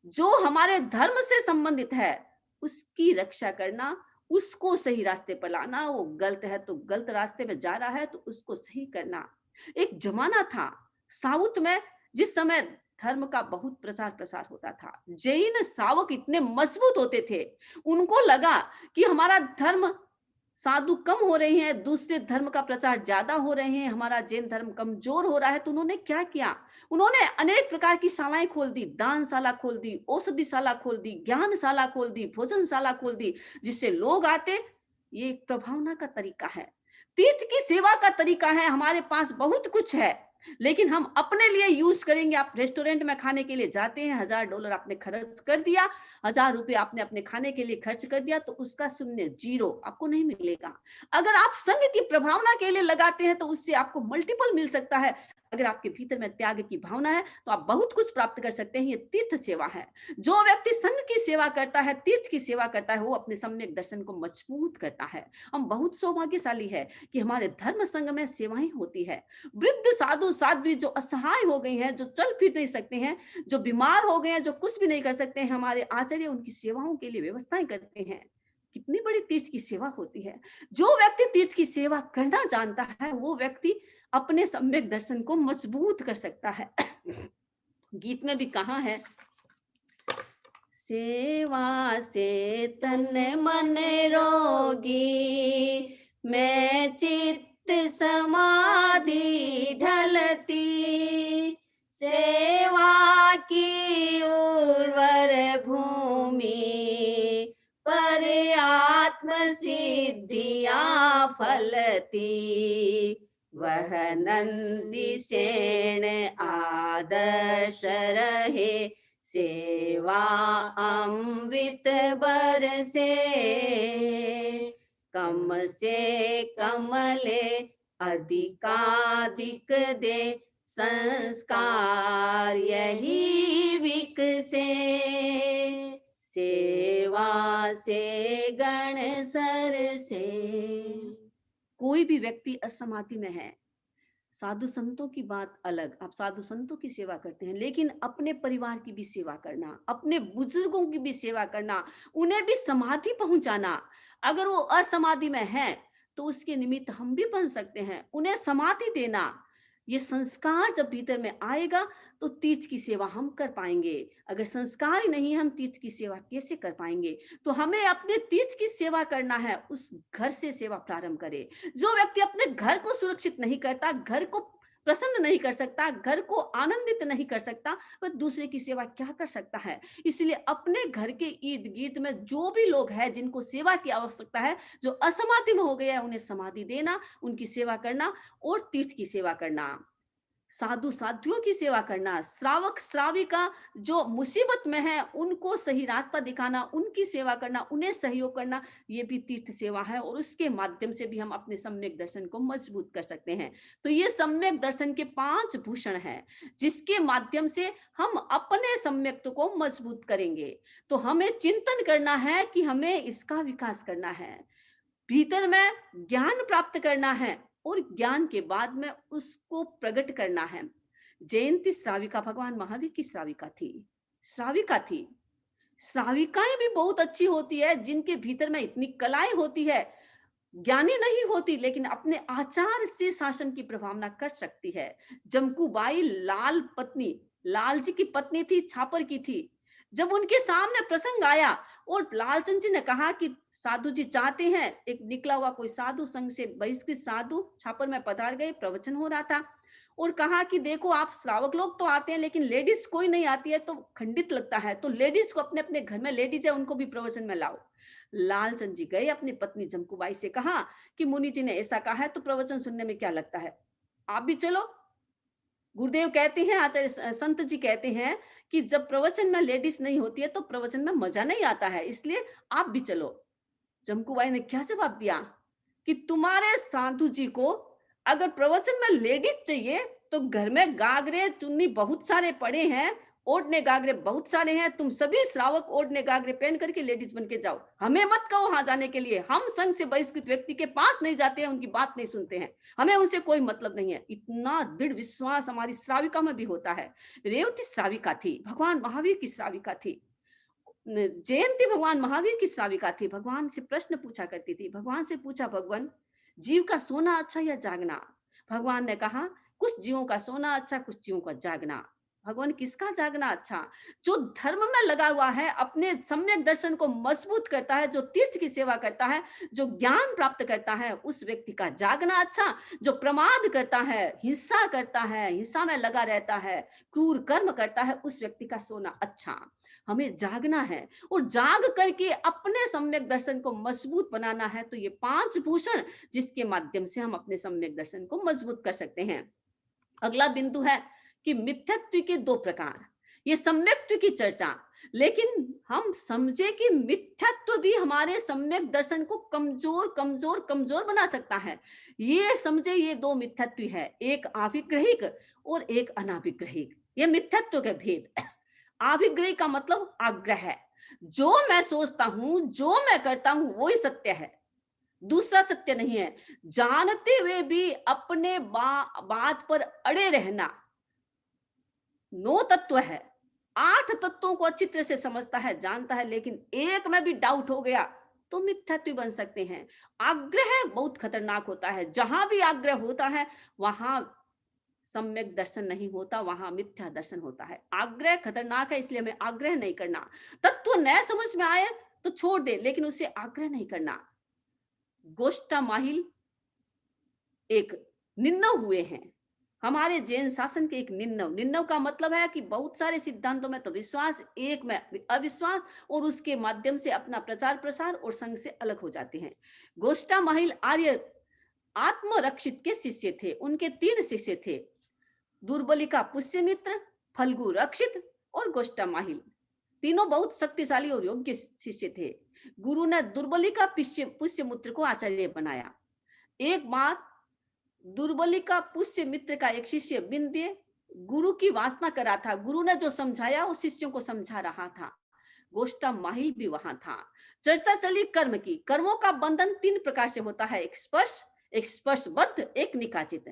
जो हमारे धर्म से संबंधित है, उसकी रक्षा करना, उसको सही रास्ते पर लाना। वो गलत है तो गलत रास्ते में जा रहा है तो उसको सही करना। एक जमाना था साउथ में, जिस समय धर्म का बहुत प्रचार प्रसार होता था। जैन श्रावक इतने मजबूत होते थे, उनको लगा कि हमारा धर्म साधु कम हो रहे हैं, दूसरे धर्म का प्रचार ज्यादा हो रहे हैं, हमारा जैन धर्म कमजोर हो रहा है। तो उन्होंने क्या किया? उन्होंने अनेक प्रकार की शालाएं खोल दी, दानशाला खोल दी, औषधिशाला खोल दी, ज्ञानशाला खोल दी, भोजनशाला खोल दी, जिससे लोग आते। ये एक प्रभावना का तरीका है, तीर्थ की सेवा का तरीका है। हमारे पास बहुत कुछ है, लेकिन हम अपने लिए यूज करेंगे। आप रेस्टोरेंट में खाने के लिए जाते हैं, $1000 आपने खर्च कर दिया, ₹1000 आपने अपने खाने के लिए खर्च कर दिया, तो उसका शून्य, जीरो आपको नहीं मिलेगा। अगर आप संघ की प्रभावना के लिए लगाते हैं तो उससे आपको मल्टीपल मिल सकता है। अगर आपके भीतर में त्याग की भावना है तो आप बहुत कुछ प्राप्त कर सकते हैं। ये तीर्थ सेवा है। जो व्यक्ति संघ की सेवा करता है, तीर्थ की सेवा करता है, वो अपने सम्यक दर्शन को मजबूत करता है। हम बहुत सौभाग्यशाली है कि हमारे धर्म संघ में सेवाएं होती है। वृद्ध साधु साध्वी जो असहाय हो गई हैं, जो चल फिर नहीं सकते हैं, जो बीमार हो गए हैं, जो कुछ भी नहीं कर सकते हैं, हमारे आचार्य उनकी सेवाओं के लिए व्यवस्थाएं करते हैं। कितनी बड़ी तीर्थ की सेवा होती है। जो व्यक्ति तीर्थ की सेवा करना जानता है, वो व्यक्ति अपने सम्यक दर्शन को मजबूत कर सकता है। गीत में भी कहा है, सेवा से तन मन रोगी, मैं चित्त समाधि ढलती, सेवा की उर्वर भूमि पर आत्म सिद्धियां फलती, वह नंदी सेन आदर्श रहे, सेवा अमृत बरसे, कम से कम ले अधिकाधिक दे, संस्कार यही विकसे, सेवा से गण सर से। कोई भी व्यक्ति असमाधि में है, साधु संतों की बात अलग, आप साधु संतों की सेवा करते हैं, लेकिन अपने परिवार की भी सेवा करना, अपने बुजुर्गों की भी सेवा करना, उन्हें भी समाधि पहुंचाना। अगर वो असमाधि में है तो उसके निमित्त हम भी बन सकते हैं, उन्हें समाधि देना। ये संस्कार जब भीतर में आएगा तो तीर्थ की सेवा हम कर पाएंगे। अगर संस्कार ही नहीं है, हम तीर्थ की सेवा कैसे कर पाएंगे? तो हमें अपने तीर्थ की सेवा करना है, उस घर से सेवा प्रारंभ करें। जो व्यक्ति अपने घर को सुरक्षित नहीं करता, घर को प्रसन्न नहीं कर सकता, घर को आनंदित नहीं कर सकता, वह दूसरे की सेवा क्या कर सकता है? इसलिए अपने घर के इर्द गिर्द में जो भी लोग हैं जिनको सेवा की आवश्यकता है, जो असमाधि में हो गया है, उन्हें समाधि देना, उनकी सेवा करना और तीर्थ की सेवा करना। साधु साध्वियों की सेवा करना, श्रावक श्राविका जो मुसीबत में है उनको सही रास्ता दिखाना, उनकी सेवा करना, उन्हें सहयोग करना, ये भी तीर्थ सेवा है और उसके माध्यम से भी हम अपने सम्यक दर्शन को मजबूत कर सकते हैं। तो ये सम्यक दर्शन के 5 भूषण हैं, जिसके माध्यम से हम अपने सम्यक्त्व को मजबूत करेंगे। तो हमें चिंतन करना है कि हमें इसका विकास करना है। भीतर में ज्ञान प्राप्त करना है और ज्ञान के बाद में उसको प्रकट करना है। जयंती श्राविका भगवान महावीर की श्राविका थी। श्राविका थी। श्राविकाएं भी बहुत अच्छी होती है, जिनके भीतर में इतनी कलाएं होती है, ज्ञानी नहीं होती लेकिन अपने आचार से शासन की प्रभावना कर सकती है। जमकूबाई लाल जी की पत्नी थी, छापर की थी। जब उनके सामने प्रसंग आया और लालचंद जी ने कहा कि साधु जी चाहते हैं, एक निकला हुआ कोई साधु, संघ से बहिष्कृत साधु छापर में पधार गए, प्रवचन हो रहा था और कहा कि देखो आप श्रावक लोग तो आते हैं लेकिन लेडीज कोई नहीं आती है तो खंडित लगता है, तो लेडीज को अपने अपने घर में लेडीज है उनको भी प्रवचन में लाओ। लालचंद जी गए, अपनी पत्नी जमकूबाई से कहा कि मुनि जी ने ऐसा कहा है तो प्रवचन सुनने में क्या लगता है, आप भी चलो। गुरुदेव कहते हैं, आचार्य संत जी कहते हैं कि जब प्रवचन में लेडीज नहीं होती है तो प्रवचन में मजा नहीं आता है, इसलिए आप भी चलो। जमकूबाई ने क्या जवाब दिया कि तुम्हारे साधु जी को अगर प्रवचन में लेडीज चाहिए तो घर में गागरे चुन्नी बहुत सारे पड़े हैं, ओढ़ने गागरे बहुत सारे हैं, तुम सभी श्रावक ओढ़ने गागरे पहन करके लेडीज बन के जाओ, हमें मत कहो वहां जाने के लिए, हम संघ से बहिष्कृत व्यक्ति के पास नहीं जाते हैं, उनकी बात नहीं सुनते हैं, हमें उनसे कोई मतलब नहीं है। इतना दृढ़ विश्वास हमारी श्राविका में भी होता है। रेवती श्राविका थी, भगवान महावीर की श्राविका थी। जयंती भगवान महावीर की श्राविका थी। भगवान से प्रश्न पूछा करती थी, भगवान से पूछा, भगवान जीव का सोना अच्छा या जागना? भगवान ने कहा कुछ जीवों का सोना अच्छा, कुछ जीवों का जागना। भगवान किसका जागना अच्छा? जो धर्म में लगा हुआ है, अपने सम्यक दर्शन को मजबूत करता है, जो तीर्थ की सेवा करता है, जो ज्ञान प्राप्त करता है, उस व्यक्ति का जागना अच्छा। जो प्रमाद करता है, हिंसा करता है, हिंसा में लगा रहता है, क्रूर कर्म करता है, उस व्यक्ति का सोना अच्छा। हमें जागना है और जाग करके अपने सम्यक दर्शन को मजबूत बनाना है। तो ये 5 भूषण जिसके माध्यम से हम अपने सम्यक दर्शन को मजबूत कर सकते हैं। अगला बिंदु है कि मिथ्यत्व के 2 प्रकार, ये सम्यक्त्व की चर्चा, लेकिन हम समझे कि मिथ्यत्व भी हमारे सम्यक दर्शन को कमजोर कमजोर कमजोर बना सकता है। ये समझे, ये 2 मिथ्यत्व है, एक आभिग्रहिक और एक अनाभिग्रहिक। ये मिथ्यत्व के भेद। आभिग्रही का मतलब आग्रह है, जो मैं सोचता हूं, जो मैं करता हूं वही सत्य है, दूसरा सत्य नहीं है। जानते हुए भी अपने बात पर अड़े रहना 9 तत्व है। 8 तत्वों को अच्छी तरह से समझता है, जानता है, लेकिन एक में भी डाउट हो गया तो मिथ्यात्व बन सकते हैं। आग्रह बहुत खतरनाक होता है, जहां भी आग्रह होता है वहां सम्यक दर्शन नहीं होता, वहां मिथ्या दर्शन होता है। आग्रह खतरनाक है, इसलिए हमें आग्रह नहीं करना। तत्व न समझ में आए तो छोड़ दे, लेकिन उसे आग्रह नहीं करना। गोष्ठा माहिल एक निन्नव हुए हैं, हमारे जैन शासन के एक निन्नव। निन्नव का मतलब है कि बहुत सारे सिद्धांतों में तो विश्वास, एक में अविश्वास, और उसके माध्यम से अपना प्रचार प्रसार और संघ से अलग हो जाते हैं। गोष्ठा माहिल आर्य आत्मरक्षित के शिष्य थे। उनके 3 शिष्य थे, दुर्बलिका पुष्यमित्र, फल्गु रक्षित और गोष्ठा माहिल। तीनों बहुत शक्तिशाली और योग्य शिष्य थे। गुरु ने दुर्बलिका पुष्यमित्र को आचार्य बनाया। एक बार दुर्बलिका पुष्यमित्र का एक शिष्य विंध्य गुरु की वासना कर रहा था। गुरु ने जो समझाया वो शिष्यों को समझा रहा था। गोष्ठा माहिल भी वहां था। चर्चा चली कर्म की। कर्मों का बंधन 3 प्रकार से होता है, एक स्पर्शबद्ध, एक निकाचित।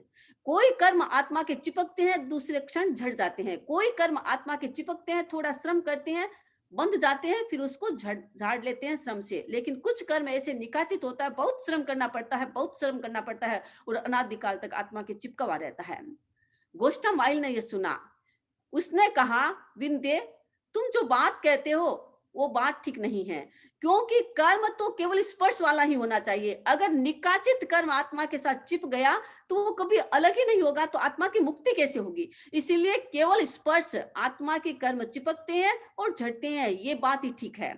कोई कर्म आत्मा के चिपकते हैं, दूसरे क्षण झड़ जाते हैं। कोई कर्म आत्मा के चिपकते हैं, थोड़ा श्रम करते हैं, बंध जाते हैं, फिर उसको झाड़ लेते हैं श्रम से। लेकिन कुछ कर्म ऐसे निकाचित होता है, बहुत श्रम करना पड़ता है, बहुत श्रम करना पड़ता है, और अनादिकाल तक आत्मा के चिपका रहता है। गोष्ठा माहिल ने यह सुना। उसने कहा, विंध्य तुम जो बात कहते हो वो बात ठीक नहीं है, क्योंकि कर्म तो केवल स्पर्श वाला ही होना चाहिए। अगर निकाचित कर्म आत्मा के साथ चिप गया तो वो कभी अलग ही नहीं होगा, तो आत्मा की मुक्ति कैसे होगी? इसीलिए केवल स्पर्श, आत्मा के कर्म चिपकते हैं और झड़ते हैं, ये बात ही ठीक है।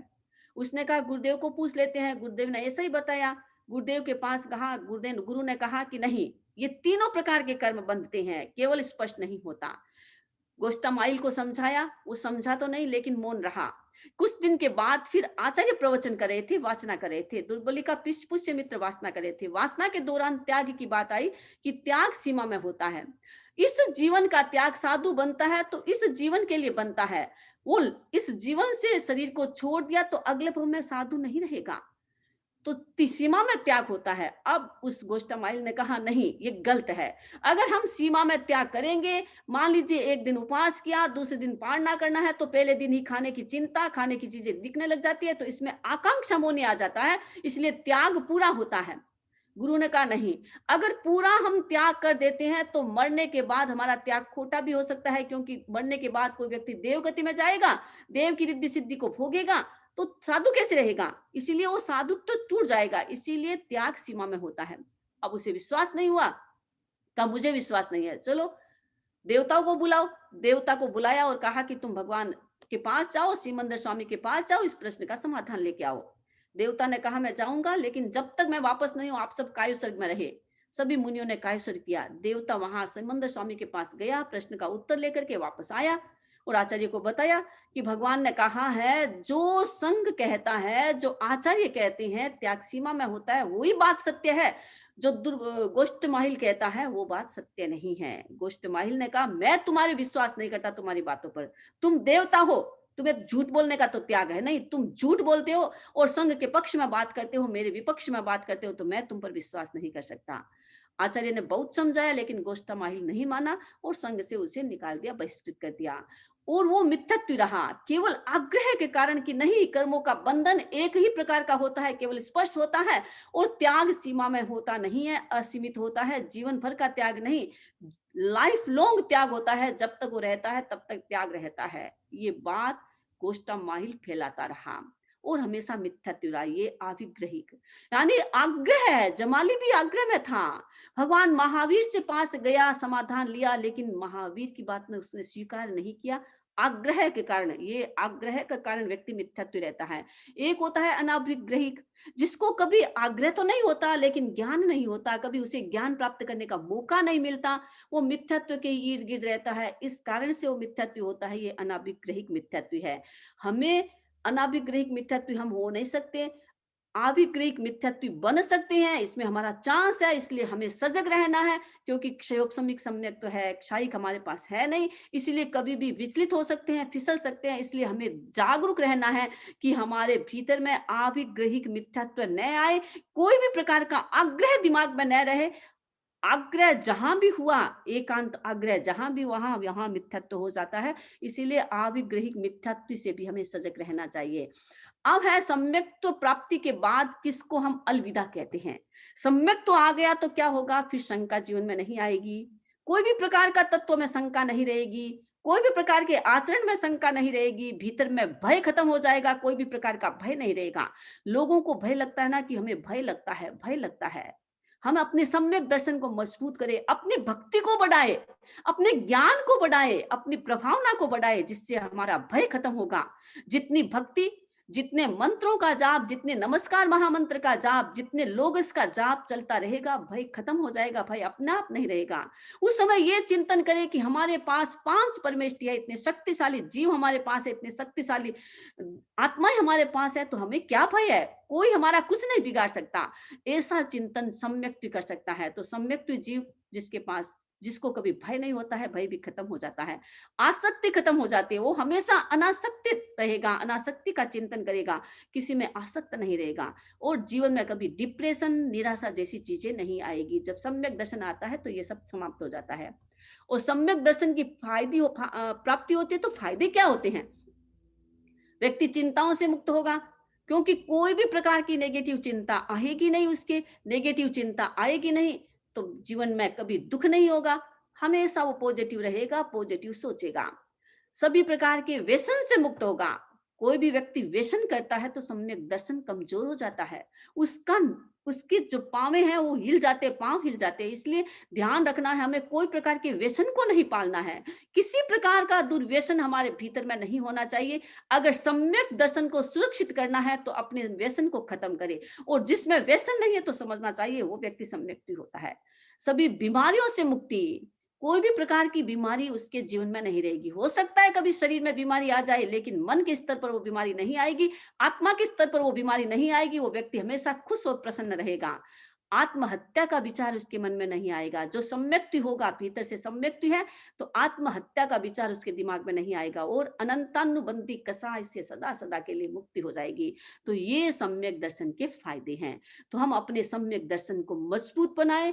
उसने कहा गुरुदेव को पूछ लेते हैं। गुरुदेव ने ऐसा ही बताया। गुरुदेव के पास कहा, गुरु ने कहा कि नहीं, ये तीनों प्रकार के कर्म बंधते हैं, केवल स्पष्ट नहीं होता। गोष्ठमाइल को समझाया, वो समझा तो नहीं लेकिन मौन रहा। कुछ दिन के बाद फिर आचार्य प्रवचन कर रहे थे, वाचना कर रहे थे। दुर्बली का पृष्ठ पुष्य मित्र वासना कर रहे थे। वासना के दौरान त्याग की बात आई कि त्याग सीमा में होता है। इस जीवन का त्याग साधु बनता है तो इस जीवन के लिए बनता है। वो इस जीवन से शरीर को छोड़ दिया तो अगले भव में साधु नहीं रहेगा। तो सीमा में त्याग होता है। अब उस गोष्ठमाइल ने कहा नहीं, ये गलत है। अगर हम सीमा में त्याग करेंगे, मान लीजिए एक दिन उपवास किया, दूसरे दिन पारण ना करना है, तो पहले दिन ही खाने की चिंता, खाने की चीजें दिखने लग जाती है, तो इसमें आकांक्षा मोने आ जाता है, इसलिए त्याग पूरा होता है। गुरु ने कहा नहीं, अगर पूरा हम त्याग कर देते हैं तो मरने के बाद हमारा त्याग खोटा भी हो सकता है, क्योंकि मरने के बाद कोई व्यक्ति देवगति में जाएगा, देव की रिद्धि सिद्धि को भोगेगा, तो साधु कैसे रहेगा? इसीलिए वो साधु तो टूट जाएगा। इसीलिए त्याग सीमा में होता है। अब उसे विश्वास नहीं हुआ, कहा मुझे विश्वास नहीं है, चलो देवताओं को बुलाओ। देवता को बुलाया और कहा कि तुम भगवान के पास जाओ, सिमंदर स्वामी के पास जाओ, इस प्रश्न का समाधान लेके आओ। देवता ने कहा मैं जाऊंगा, लेकिन जब तक मैं वापस नहीं हूं आप सब कायु स्वर्ग में रहे। सभी मुनियों ने कायु स्वर्ग किया। देवता वहां सिमंदर स्वामी के पास गया, प्रश्न का उत्तर लेकर के वापस आया और आचार्य को बताया कि भगवान ने कहा है जो संग कहता है, जो आचार्य कहते हैं त्याग सीमा में होता है, वही बात सत्य है। जो गोष्ठमाहिल कहता है वो बात सत्य नहीं है। गोष्ठमाहिल ने कहा मैं तुम्हारे विश्वास नहीं करता तुम्हारी बातों पर। तुम देवता हो, तुम्हें झूठ बोलने का तो त्याग है नहीं, तुम झूठ बोलते हो और संघ के पक्ष में बात करते हो, मेरे विपक्ष में बात करते हो, तो मैं तुम पर विश्वास नहीं कर सकता। आचार्य ने बहुत समझाया लेकिन गोष्ठमाहिल नहीं माना और संघ से उसे निकाल दिया, बहिष्कृत कर दिया। और वो मिथ्यत्व रहा केवल आग्रह के कारण कि नहीं, कर्मों का बंधन एक ही प्रकार का होता है, केवल स्पष्ट होता है, और त्याग सीमा में होता नहीं है, असीमित होता है, जीवन भर का त्याग नहीं, लाइफ लॉन्ग त्याग होता है। जब तक वो रहता है तब तक त्याग रहता है। ये बात गोष्ठमाहिल फैलाता रहा और हमेशा मिथ्यात्व रहा। ये आविग्रहिक यानी आग्रह है। जमाली भी आग्रह में था। भगवान महावीर से पास गया, समाधान लिया, लेकिन महावीर की बात ने उसने स्वीकार नहीं किया आग्रह के कारण। ये आग्रह के कारण व्यक्ति मिथ्यात्व रहता है। एक होता है अनाभिग्रहिक, जिसको कभी आग्रह तो नहीं होता लेकिन ज्ञान नहीं होता, कभी उसे ज्ञान प्राप्त करने का मौका नहीं मिलता, वो मिथ्यात्व के इर्द गिर्द रहता है, इस कारण से वो मिथ्यात्व होता है। ये अनाभिग्रहिक मिथ्यात्व है। हमें अनाभिग्रहिक मिथ्यात्व हम हो नहीं सकते, आभिग्रहिक मिथ्यात्व बन सकते हैं, इसमें हमारा चांस है। इसलिए हमें सजग रहना है, क्योंकि क्षयोपशमिक सम्यक तो है, क्षायिक हमारे पास है नहीं, इसलिए कभी भी विचलित हो सकते हैं, फिसल सकते हैं। इसलिए हमें जागरूक रहना है कि हमारे भीतर में आभिग्रहिक मिथ्यात्व न आए, कोई भी प्रकार का आग्रह दिमाग में न रहे। आग्रह जहां भी हुआ, एकांत आग्रह जहां भी, वहां मिथ्यात्व हो जाता है। इसीलिए आविग्रहिक मिथ्यात्व से भी हमें सजग रहना चाहिए। अब है सम्यक्त्व प्राप्ति के बाद किसको हम अलविदा कहते हैं। सम्यक्त्व आ गया तो क्या होगा, फिर शंका जीवन में नहीं आएगी, कोई भी प्रकार का तत्व में शंका नहीं रहेगी, कोई भी प्रकार के आचरण में शंका नहीं रहेगी, भीतर में भय खत्म हो जाएगा, कोई भी प्रकार का भय नहीं रहेगा। लोगों को भय लगता है ना, कि हमें भय लगता है, भय लगता है। हम अपने सम्यक दर्शन को मजबूत करें, अपनी भक्ति को बढ़ाए, अपने ज्ञान को बढ़ाए, अपनी प्रभावना को बढ़ाए, जिससे हमारा भय खत्म होगा। जितनी भक्ति, जितने मंत्रों का जाप, जितने नमस्कार महामंत्र का जाप, जितने लोगस का जाप चलता रहेगा, भय खत्म हो जाएगा, भय अपने आप नहीं रहेगा। उस समय ये चिंतन करें कि हमारे पास 5 परमेष्टि है, इतने शक्तिशाली जीव हमारे पास है, इतने शक्तिशाली आत्माएं हमारे पास है, तो हमें क्या भय है, कोई हमारा कुछ नहीं बिगाड़ सकता। ऐसा चिंतन सम्यक्त्व कर सकता है। तो सम्यक्त्व जीव जिसके पास, जिसको कभी भय नहीं होता है, भय भी खत्म हो जाता है, आसक्ति खत्म हो जाती है, वो हमेशा अनासक्त रहेगा, अनासक्ति का चिंतन करेगा, किसी में आसक्त नहीं रहेगा, और जीवन में कभी डिप्रेशन, निराशा जैसी चीजें नहीं आएगी। जब सम्यक दर्शन आता है तो ये सब समाप्त हो जाता है। और सम्यक दर्शन की प्राप्ति होती है, तो फायदे क्या होते हैं? व्यक्ति चिंताओं से मुक्त होगा, क्योंकि कोई भी प्रकार की नेगेटिव चिंता आएगी नहीं, उसके नेगेटिव चिंता आएगी नहीं, तो जीवन में कभी दुख नहीं होगा, हमेशा वो पॉजिटिव रहेगा, पॉजिटिव सोचेगा। सभी प्रकार के व्यसन से मुक्त होगा, कोई भी व्यक्ति व्यसन करता है तो सम्यक दर्शन कमजोर हो जाता है, उसका उसके जो पाँवें हैं वो हिल जाते हैं, पाँव हिल जाते हैं। इसलिए ध्यान रखना है, हमें कोई प्रकार के व्यसन को नहीं पालना है, किसी प्रकार का दुर्व्यसन हमारे भीतर में नहीं होना चाहिए। अगर सम्यक दर्शन को सुरक्षित करना है तो अपने व्यसन को खत्म करे, और जिसमें व्यसन नहीं है तो समझना चाहिए वो व्यक्ति सम्यक्ति होता है। सभी बीमारियों से मुक्ति, कोई भी प्रकार की बीमारी उसके जीवन में नहीं रहेगी। हो सकता है कभी शरीर में बीमारी आ जाए, लेकिन मन के स्तर पर वो बीमारी नहीं आएगी, आत्मा के स्तर पर वो बीमारी नहीं आएगी। वो व्यक्ति हमेशा खुश और प्रसन्न रहेगा। आत्महत्या का विचार उसके मन में नहीं आएगा। जो सम्यक्ति होगा, भीतर से सम्यक्ति है, तो आत्महत्या का विचार उसके दिमाग में नहीं आएगा, और अनंतानुबंधी कसाय से सदा सदा के लिए मुक्ति हो जाएगी। तो ये सम्यक दर्शन के फायदे हैं। तो हम अपने सम्यक दर्शन को मजबूत बनाएं,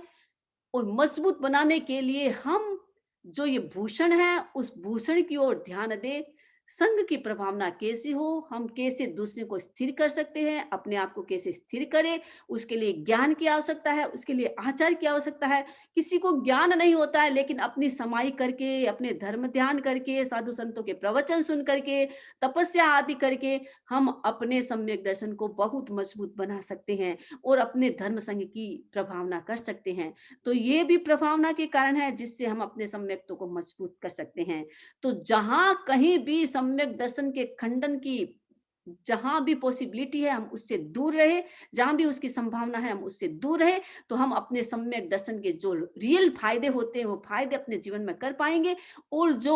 और मजबूत बनाने के लिए हम जो ये भूषण है उस भूषण की ओर ध्यान दें। संघ की प्रभावना कैसी हो, हम कैसे दूसरे को स्थिर कर सकते हैं, अपने आप को कैसे स्थिर करें, उसके लिए ज्ञान की आवश्यकता है, उसके लिए आचार की आवश्यकता है। किसी को ज्ञान नहीं होता है, लेकिन अपनी समाई करके, अपने धर्म ध्यान करके, साधु संतों के प्रवचन सुन करके, तपस्या आदि करके हम अपने सम्यक दर्शन को बहुत मजबूत बना सकते हैं और अपने धर्म संघ की प्रभावना कर सकते हैं। तो ये भी प्रभावना के कारण है जिससे हम अपने सम्यक्त्व को मजबूत कर सकते हैं। तो जहां कहीं भी सम्यक दर्शन के खंडन की जहां भी पॉसिबिलिटी है हम उससे दूर रहे, जहां भी उसकी संभावना है हम उससे दूर रहे, तो हम अपने सम्यक दर्शन के जो रियल फायदे होते हैं वो फायदे अपने जीवन में कर पाएंगे, और जो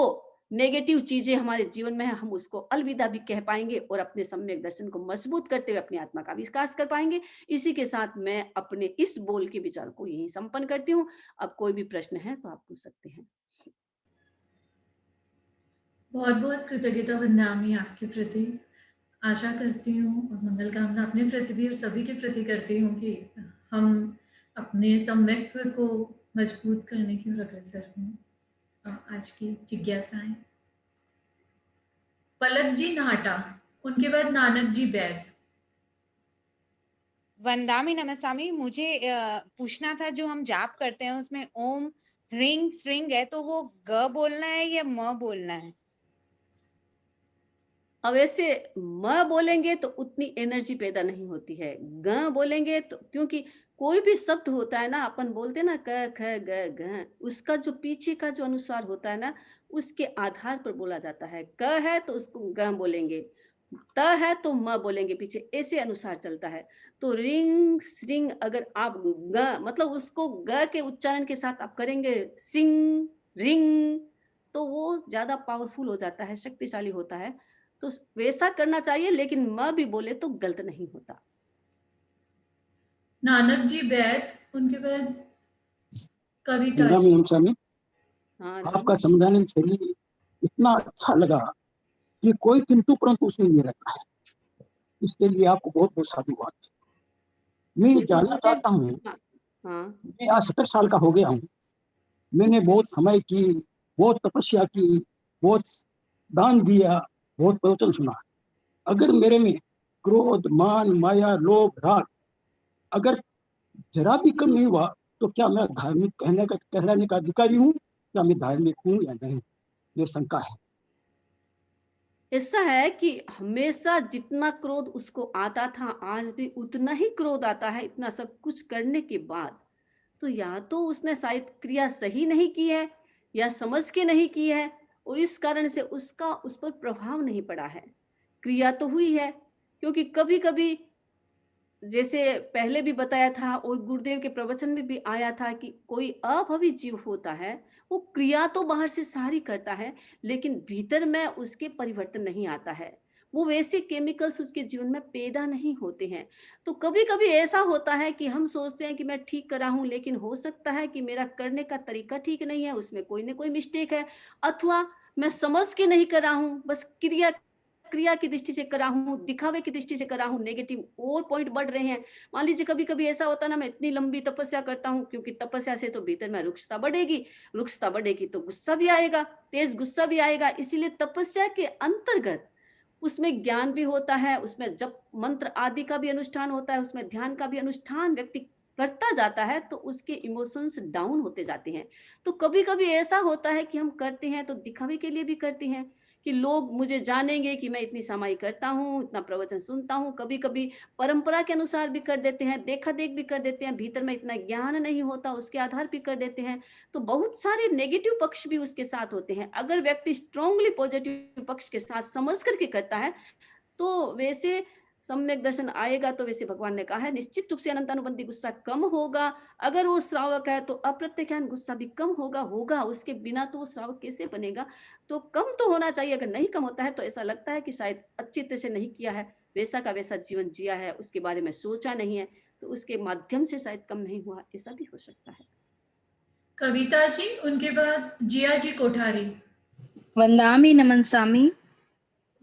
नेगेटिव चीजें हमारे जीवन में है हम उसको अलविदा भी कह पाएंगे, और अपने सम्यक दर्शन को मजबूत करते हुए अपनी आत्मा का विकास कर पाएंगे। इसी के साथ मैं अपने इस बोल के विचार को यहीं संपन्न करती हूँ। अब कोई भी प्रश्न है तो आप पूछ सकते हैं। बहुत बहुत कृतज्ञता वंदनामि आपके प्रति। आशा करती हूँ और मंगल कामना अपने प्रति भी और सभी के प्रति करती हूँ कि हम अपने सम्यक्त्व को मजबूत करने की ओर अग्रसर हों। आज की जिज्ञासाएं, पलक जी नाटा, उनके बाद नानक जी बैद। वंदामी नमसामी, मुझे पूछना था, जो हम जाप करते हैं उसमें ओम ह्रींग श्रींग है, तो वो ग बोलना है या म बोलना है? अब ऐसे म बोलेंगे तो उतनी एनर्जी पैदा नहीं होती है, ग बोलेंगे तो, क्योंकि कोई भी शब्द होता है ना, अपन बोलते हैं ना क ख ग घ, उसका जो पीछे का जो अनुसार होता है ना, उसके आधार पर बोला जाता है। क है तो उसको ग बोलेंगे, त है तो म बोलेंगे, पीछे ऐसे अनुसार चलता है। तो रिंग श्रिंग अगर आप ग मतलब उसको ग के उच्चारण के साथ आप करेंगे सिंग रिंग, तो वो ज्यादा पावरफुल हो जाता है, शक्तिशाली होता है। तो वैसा करना चाहिए, लेकिन म भी बोले तो गलत नहीं होता। नानक जी बैद, उनके बाद कविता वंदामी जी। नमसामी, हाँ जी। आपका संविधान शैली इतना अच्छा लगा कि कोई किंतु परंतु उसमें नहीं रखा है। इसके लिए आपको बहुत बहुत साधुवाद। मैं ये तो जानना मुझे, चाहता हूँ, हाँ हाँ, मैं आज 70 साल का हो गया हूँ। मैंने बहुत समय की, बहुत तपस्या की, बहुत दान दिया, बहुत प्रवचन सुना। अगर मेरे में क्रोध, मान, माया, लोभ, राग अगर जरा भी कम नहीं हुआ तो क्या मैं धार्मिक कहलाने का अधिकारी हूँ? क्या मैं धार्मिक हूँ या नहीं, ये शंका है। ऐसा है कि हमेशा जितना क्रोध उसको आता था, आज भी उतना ही क्रोध आता है, इतना सब कुछ करने के बाद। तो या तो उसने शायद क्रिया सही नहीं की है, या समझ के नहीं की है, और इस कारण से उसका उस पर प्रभाव नहीं पड़ा है। क्रिया तो हुई है, क्योंकि कभी कभी जैसे पहले भी बताया था और गुरुदेव के प्रवचन में भी आया था कि कोई अभावी जीव होता है, वो क्रिया तो बाहर से सारी करता है, लेकिन भीतर में उसके परिवर्तन नहीं आता है, वो वैसे केमिकल्स उसके जीवन में पैदा नहीं होते हैं। तो कभी कभी ऐसा होता है कि हम सोचते हैं कि मैं ठीक कर रहा हूँ, लेकिन हो सकता है कि मेरा करने का तरीका ठीक नहीं है, उसमें कोई ना कोई मिस्टेक है, अथवा मैं समझ के नहीं कर रहा हूँ, बस क्रिया क्रिया की दृष्टि से कर रहा हूँ, दिखावे की दृष्टि से कर रहा हूँ, नेगेटिव और पॉइंट बढ़ रहे हैं। मान लीजिए कभी कभी ऐसा होता है ना, मैं इतनी लंबी तपस्या करता हूँ, क्योंकि तपस्या से तो भीतर में रुक्षता बढ़ेगी, रुक्षता बढ़ेगी तो गुस्सा भी आएगा, तेज गुस्सा भी आएगा। इसीलिए तपस्या के अंतर्गत उसमें ज्ञान भी होता है, उसमें जप मंत्र आदि का भी अनुष्ठान होता है, उसमें ध्यान का भी अनुष्ठान व्यक्ति करता जाता है, तो उसके इमोशंस डाउन होते जाते हैं। तो कभी कभी ऐसा होता है कि हम करते हैं तो दिखावे के लिए भी करते हैं, कि लोग मुझे जानेंगे कि मैं इतनी समाई करता हूँ, इतना प्रवचन सुनता हूँ। कभी कभी परंपरा के अनुसार भी कर देते हैं, देखा देख भी कर देते हैं, भीतर में इतना ज्ञान नहीं होता उसके आधार पर कर देते हैं। तो बहुत सारे नेगेटिव पक्ष भी उसके साथ होते हैं। अगर व्यक्ति स्ट्रांगली पॉजिटिव पक्ष के साथ समझ करके करता है तो वैसे सम्यक दर्शन आएगा। तो वैसे भगवान ने कहा है निश्चित रूप से अनंतानुबंधी गुस्सा कम होगा। अगर वो श्रावक है तो अप्रत्यक्षान गुस्सा भी कम होगा। उसके बिना तो वो श्रावक कैसे बनेगा। तो कम तो होना चाहिए। अगर नहीं कम होता है तो ऐसा लगता है कि शायद अच्छी तरह से नहीं किया है, वैसा का वैसा जीवन जिया है, उसके बारे में सोचा नहीं है, तो उसके माध्यम से शायद कम नहीं हुआ, ऐसा भी हो सकता है। कविता जी, उनके बाद जिया जी कोठारी। वंदामी नमन स्वामी।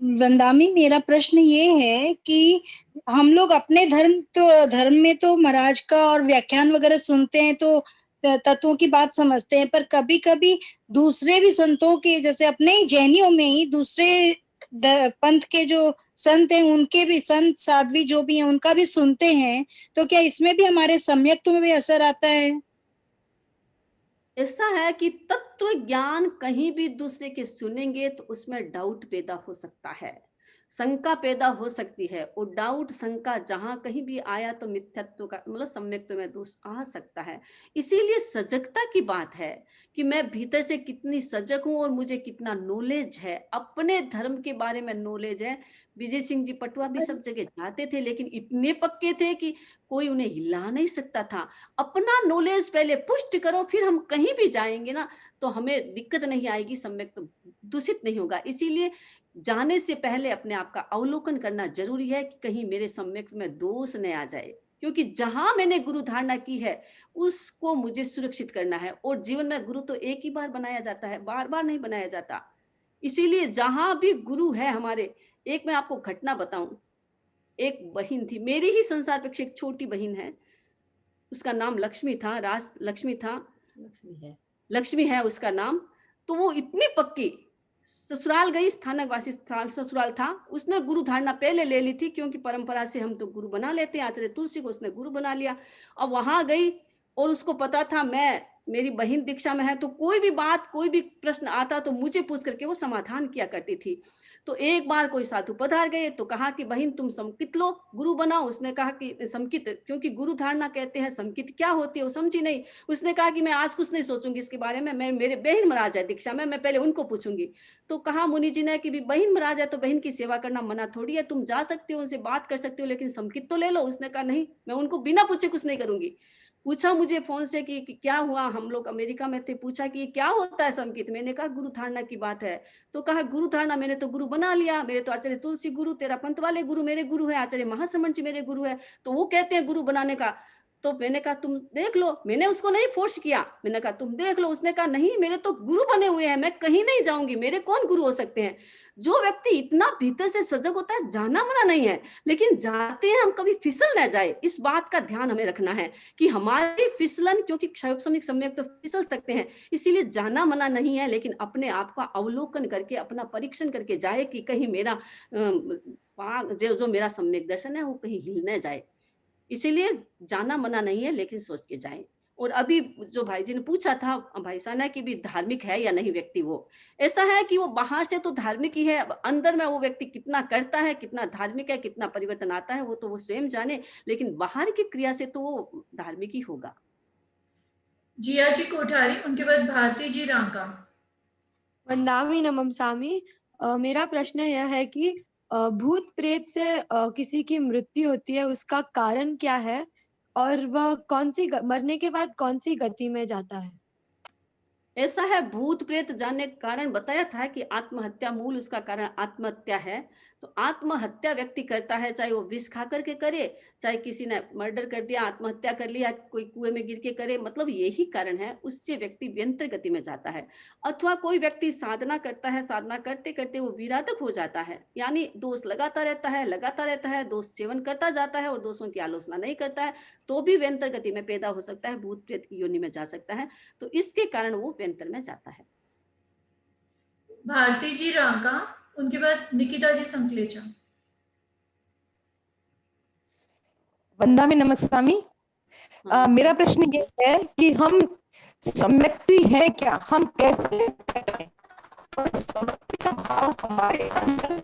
वंदामी, मेरा प्रश्न ये है कि हम लोग अपने धर्म में तो महाराज का और व्याख्यान वगैरह सुनते हैं तो तत्वों की बात समझते हैं, पर कभी कभी दूसरे भी संतों के, जैसे अपने ही जैनियों में ही दूसरे पंथ के जो संत हैं, उनके भी संत साध्वी जो भी हैं उनका भी सुनते हैं, तो क्या इसमें भी हमारे सम्यक्त्व में भी असर आता है? ऐसा है कि तत्व ज्ञान कहीं भी दूसरे के सुनेंगे तो उसमें डाउट पैदा हो सकता है, शंका पैदा हो सकती है। और डाउट शंका जहां कहीं भी आया तो मिथ्यात्व का मतलब सम्यक्त्व में दोष आ सकता है। इसीलिए सजगता की बात है कि मैं भीतर से कितनी सजग हूं और मुझे कितना नॉलेज है, अपने धर्म के बारे में नॉलेज है। विजय सिंह जी पटवा भी सब जगह जाते थे लेकिन इतने पक्के थे कि कोई उन्हें हिला नहीं सकता था। अपना नॉलेज पहले पुष्ट करो, फिर हम कहीं भी जाएंगे ना तो हमें दिक्कत नहीं आएगी, सम्यक्त्व दूषित नहीं होगा। इसीलिए जाने से पहले अपने आप का अवलोकन करना जरूरी है कि कहीं मेरे सम्यक्त्व में दोष न आ जाए, क्योंकि जहां मैंने गुरु धारणा की है उसको मुझे सुरक्षित करना है। और जीवन में गुरु तो एक ही बार बनाया जाता है, बार बार नहीं बनाया जाता। इसीलिए जहां भी गुरु है हमारे, एक मैं आपको घटना बताऊं। एक बहन थी, मेरी ही संसार पेक्षा एक छोटी बहन है, उसका नाम लक्ष्मी था, लक्ष्मी है उसका नाम। तो वो इतनी पक्की, ससुराल गई, स्थानकवासी ससुराल था, उसने गुरु धारणा पहले ले ली थी, क्योंकि परंपरा से हम तो गुरु बना लेते हैं। आचार्य तुलसी को उसने गुरु बना लिया। अब वहां गई और उसको पता था मेरी बहन दीक्षा में है, तो कोई भी बात, कोई भी प्रश्न आता तो मुझे पूछ करके वो समाधान किया करती थी। तो एक बार कोई साधु पधार गए तो कहा कि बहन तुम समकित लो, गुरु बनाओ। उसने कहा कि समकित, क्योंकि गुरु धारणा कहते हैं, समकित क्या होती है वो समझी नहीं। उसने कहा कि मैं आज कुछ नहीं सोचूंगी इसके बारे में, मैं मेरे बहन महाराज है दीक्षा में, मैं पहले उनको पूछूंगी। तो कहा मुनि जी ने कि बहन महाराज है तो बहन की सेवा करना मना थोड़ी है, तुम जा सकते हो, उनसे बात कर सकते हो, लेकिन समकित तो ले लो। उसने कहा नहीं, मैं उनको बिना पूछे कुछ नहीं करूंगी। पूछा मुझे फोन से कि क्या हुआ, हम लोग अमेरिका में थे, पूछा कि क्या होता है संकेत। मैंने कहा गुरु धारणा की बात है। तो कहा गुरु धारणा, मैंने तो गुरु बना लिया, मेरे तो आचार्य तुलसी गुरु, तेरा पंथ वाले गुरु मेरे गुरु है, आचार्य महाश्रमण जी मेरे गुरु है, तो वो कहते हैं गुरु बनाने का। तो मैंने कहा तुम देख लो, मैंने उसको नहीं फोर्स किया, मैंने कहा तुम देख लो। उसने कहा नहीं, मेरे तो गुरु बने हुए हैं, मैं कहीं नहीं जाऊंगी, मेरे कौन गुरु हो सकते हैं। जो व्यक्ति इतना भीतर से सजग होता है, जाना मना नहीं है, लेकिन जाते हैं हम कभी फिसल न जाए, इस बात का ध्यान हमें रखना है कि हमारी फिसलन, क्योंकि क्षयोपशमिक सम्यक तो फिसल सकते हैं, इसीलिए जाना मना नहीं है, लेकिन अपने आप का अवलोकन करके, अपना परीक्षण करके जाए कि कहीं मेरा जो मेरा सम्यक दर्शन है वो कहीं हिल न जाए। इसीलिए जाना मना नहीं है, लेकिन सोच के जाएं। और अभी जो भाई जी ने पूछा था, भाई साना की भी धार्मिक है या नहीं व्यक्ति, वो ऐसा है कि वो बाहर से तो धार्मिक ही है, अंदर में वो व्यक्ति कितना करता है, कितना धार्मिक है, कितना परिवर्तन आता है, वो तो वो स्वयं जाने, लेकिन बाहर की क्रिया से तो वो धार्मिक ही होगा। जिया जी कोठारी, उनके बाद भारती जी रांका। वंदामी नमम स्वामी। मेरा प्रश्न यह है कि भूत प्रेत से किसी की मृत्यु होती है, उसका कारण क्या है और वह मरने के बाद कौन सी गति में जाता है? ऐसा है, भूत प्रेत जानने का कारण बताया था कि आत्महत्या, मूल उसका कारण आत्महत्या है। तो आत्महत्या व्यक्ति करता है, चाहे वो विष खा करके करे, चाहे किसी ने मर्डर कर दिया, आत्महत्या कर लिया, कोई कुएं में गिर के करे, मतलब यही कारण है, उससे व्यक्ति व्यंतर गति में जाता है। अथवा कोई व्यक्ति साधना करता है, साधना करते करते वो विराधक हो जाता है, यानी दोष लगाता रहता है, दोष सेवन करता जाता है और दोषों की आलोचना नहीं करता है, तो भी व्यंतर गति में पैदा हो सकता है, भूत प्रेत की योनि में जा सकता है। तो इसके कारण वो व्यंतर में जाता है। भारती जी रांका, उनके बाद निकिता जी संकलेचा। वंदामी नमस्वामी। मेरा प्रश्न ये है कि हम सम्यक्ति हैं क्या, हम कैसे और समर्पण का भाव हमारे अंदर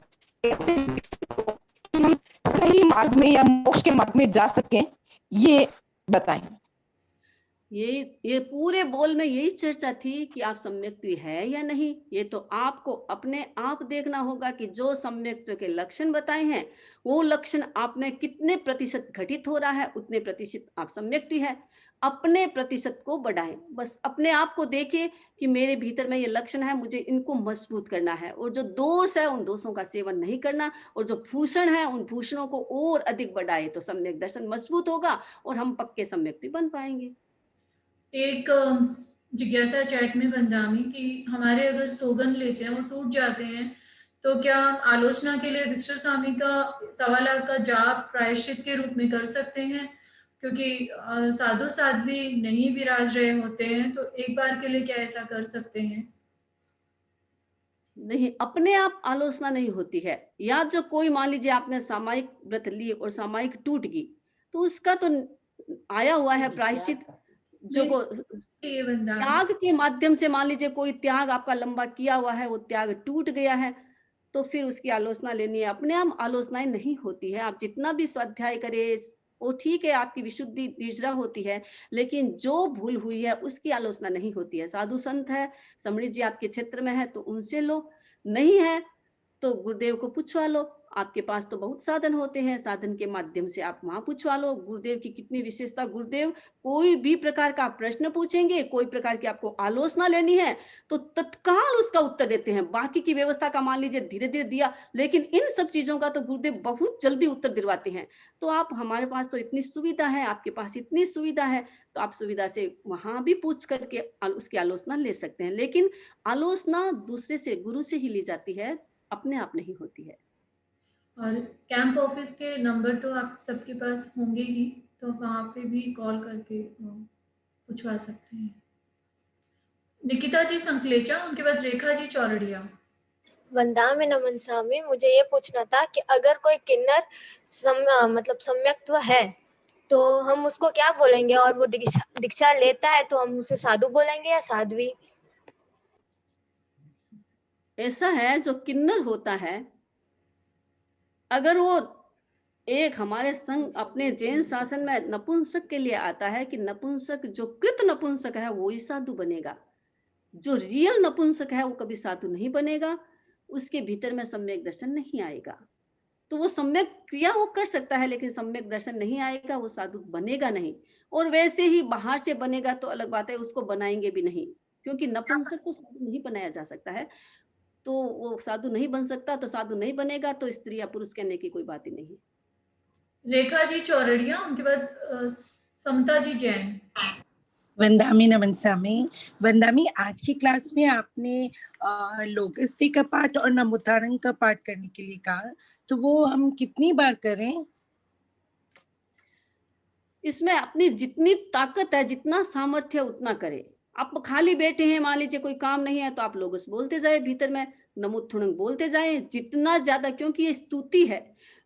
कैसे विकसित हो कि हम सही मार्ग में या मोक्ष के मार्ग में जा सकें, ये बताएं। ये पूरे बोल में यही चर्चा थी कि आप सम्यक्त्व है या नहीं। ये तो आपको अपने आप देखना होगा कि जो सम्यक्त्व के लक्षण बताए हैं वो लक्षण आप में कितने प्रतिशत घटित हो रहा है, उतने प्रतिशत आप सम्यक्त्व है। अपने प्रतिशत को बढ़ाएं, बस अपने आप को देखिए कि मेरे भीतर में ये लक्षण है, मुझे इनको मजबूत करना है, और जो दोष है उन दोषों का सेवन नहीं करना, और जो भूषण है उन भूषणों को और अधिक बढ़ाए, तो सम्यक दर्शन मजबूत होगा और हम पक्के सम्यक्त्व बन पाएंगे। एक जिज्ञासा चैट में वंदामी कि हमारे अगर सौगंध लेते हैं वो टूट जाते हैं तो क्या हम आलोचना के लिए दीक्षित स्वामी का 1.25 लाख का जाप प्रायश्चित के रूप में कर सकते हैं? क्योंकि साधु साध्वी नहीं विराज रहे होते हैं, तो एक बार के लिए क्या ऐसा कर सकते हैं? नहीं, अपने आप आलोचना नहीं होती है। या जो कोई मान लीजिए आपने सामायिक व्रत ली और सामायिक टूट गई, तो उसका तो आया हुआ है प्रायश्चित, जो को ये वंदामी त्याग के माध्यम से मान लीजिए कोई त्याग आपका लंबा किया हुआ है, वो त्याग टूट गया है, तो फिर उसकी आलोचना लेनी है। अपने आप आलोचनाएं नहीं होती है। आप जितना भी स्वाध्याय करें वो ठीक है, आपकी विशुद्धि निर्जरा होती है, लेकिन जो भूल हुई है उसकी आलोचना नहीं होती है। साधु संत है, समृद्ध जी आपके क्षेत्र में है तो उनसे लो, नहीं है तो गुरुदेव को पूछवा लो। आपके पास तो बहुत साधन होते हैं, साधन के माध्यम से आप वहां पूछवा लो। गुरुदेव की कितनी विशेषता, गुरुदेव कोई भी प्रकार का प्रश्न पूछेंगे, कोई प्रकार की आपको आलोचना लेनी है तो तत्काल उसका उत्तर देते हैं। बाकी की व्यवस्था का मान लीजिए धीरे धीरे दिया, लेकिन इन सब चीजों का तो गुरुदेव बहुत जल्दी उत्तर दिलवाते हैं। तो आप, हमारे पास तो इतनी सुविधा है, आपके पास इतनी सुविधा है, तो आप सुविधा से वहां भी पूछ करके उसकी आलोचना ले सकते हैं। लेकिन आलोचना दूसरे से, गुरु से ही ली जाती है, अपने आप नहीं होती है। और कैंप ऑफिस के नंबर तो आप सबके पास होंगे ही, तो वहाँ पे भी कॉल करके पूछवा सकते हैं। निकिता जी संकलेचा, उनके बाद रेखा जी चौरड़िया। वंदामी नमन स्वामी, मुझे ये पूछना था कि अगर कोई किन्नर मतलब सम्यक्त्व है तो हम उसको क्या बोलेंगे, और वो दीक्षा लेता है तो हम उसे साधु बोलेंगे या साध्वी? ऐसा है, जो किन्नर होता है, अगर वो एक हमारे संग अपने जैन शासन में नपुंसक के लिए आता है कि नपुंसक, जो कृत नपुंसक है वो ही साधु बनेगा, जो रियल नपुंसक है वो कभी साधु नहीं बनेगा, उसके भीतर में सम्यक दर्शन नहीं आएगा। तो वो सम्यक क्रिया वो कर सकता है, लेकिन सम्यक दर्शन नहीं आएगा, वो साधु बनेगा नहीं। और वैसे ही बाहर से बनेगा तो अलग बात है, उसको बनाएंगे भी नहीं, क्योंकि नपुंसक को साधु नहीं बनाया जा सकता है। तो वो साधु नहीं बन सकता, तो साधु नहीं बनेगा, तो स्त्री या पुरुष कहने की कोई बात ही नहीं। रेखा जी चौरड़िया, उनके बाद समता जी जैन। वंदामी नमन स्वामी। वंदामी, आज की क्लास में आपने लोकस्य का पाठ और नमोत्थारण का पाठ करने के लिए कहा, तो वो हम कितनी बार करें? इसमें अपनी जितनी ताकत है, जितना सामर्थ्य है उतना करें। आप खाली बैठे हैं, मान लीजिए कोई काम नहीं है, तो आप लोगस बोलते जाए, भीतर में नमोत्थुणंग बोलते जाए जितना ज्यादा, क्योंकि ये स्तुति है।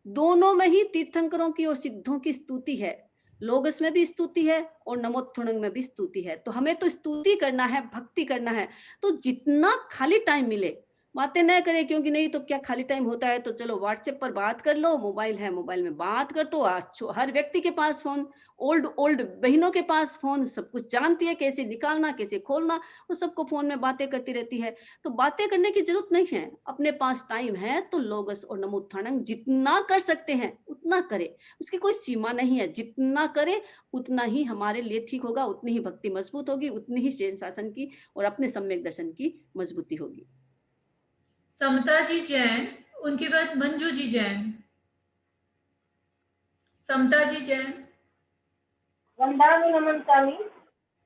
दोनों में ही तीर्थंकरों की और सिद्धों की स्तुति है, लोगस में भी स्तुति है और नमोत्थुणंग में भी स्तुति है। तो हमें तो स्तुति करना है, भक्ति करना है। तो जितना खाली टाइम मिले बातें न करें, क्योंकि नहीं तो क्या खाली टाइम होता है तो चलो व्हाट्सएप पर बात कर लो, मोबाइल है मोबाइल में बात कर दो। हर व्यक्ति के पास फोन, ओल्ड बहनों के पास फोन, सब कुछ जानती है कैसे निकालना कैसे खोलना, और सबको फोन में बातें करती रहती है। तो बातें करने की जरूरत नहीं है, अपने पास टाइम है तो लोगस और नमोत्थानंग जितना कर सकते हैं उतना करें, उसकी कोई सीमा नहीं है। जितना करें उतना ही हमारे लिए ठीक होगा, उतनी ही भक्ति मजबूत होगी, उतनी ही जैन शासन की और अपने सम्यक दर्शन की मजबूती होगी। समता जी जैन, उनके बाद मंजू जी जैन। समता जी जैन। वंदामी नमन स्वामी,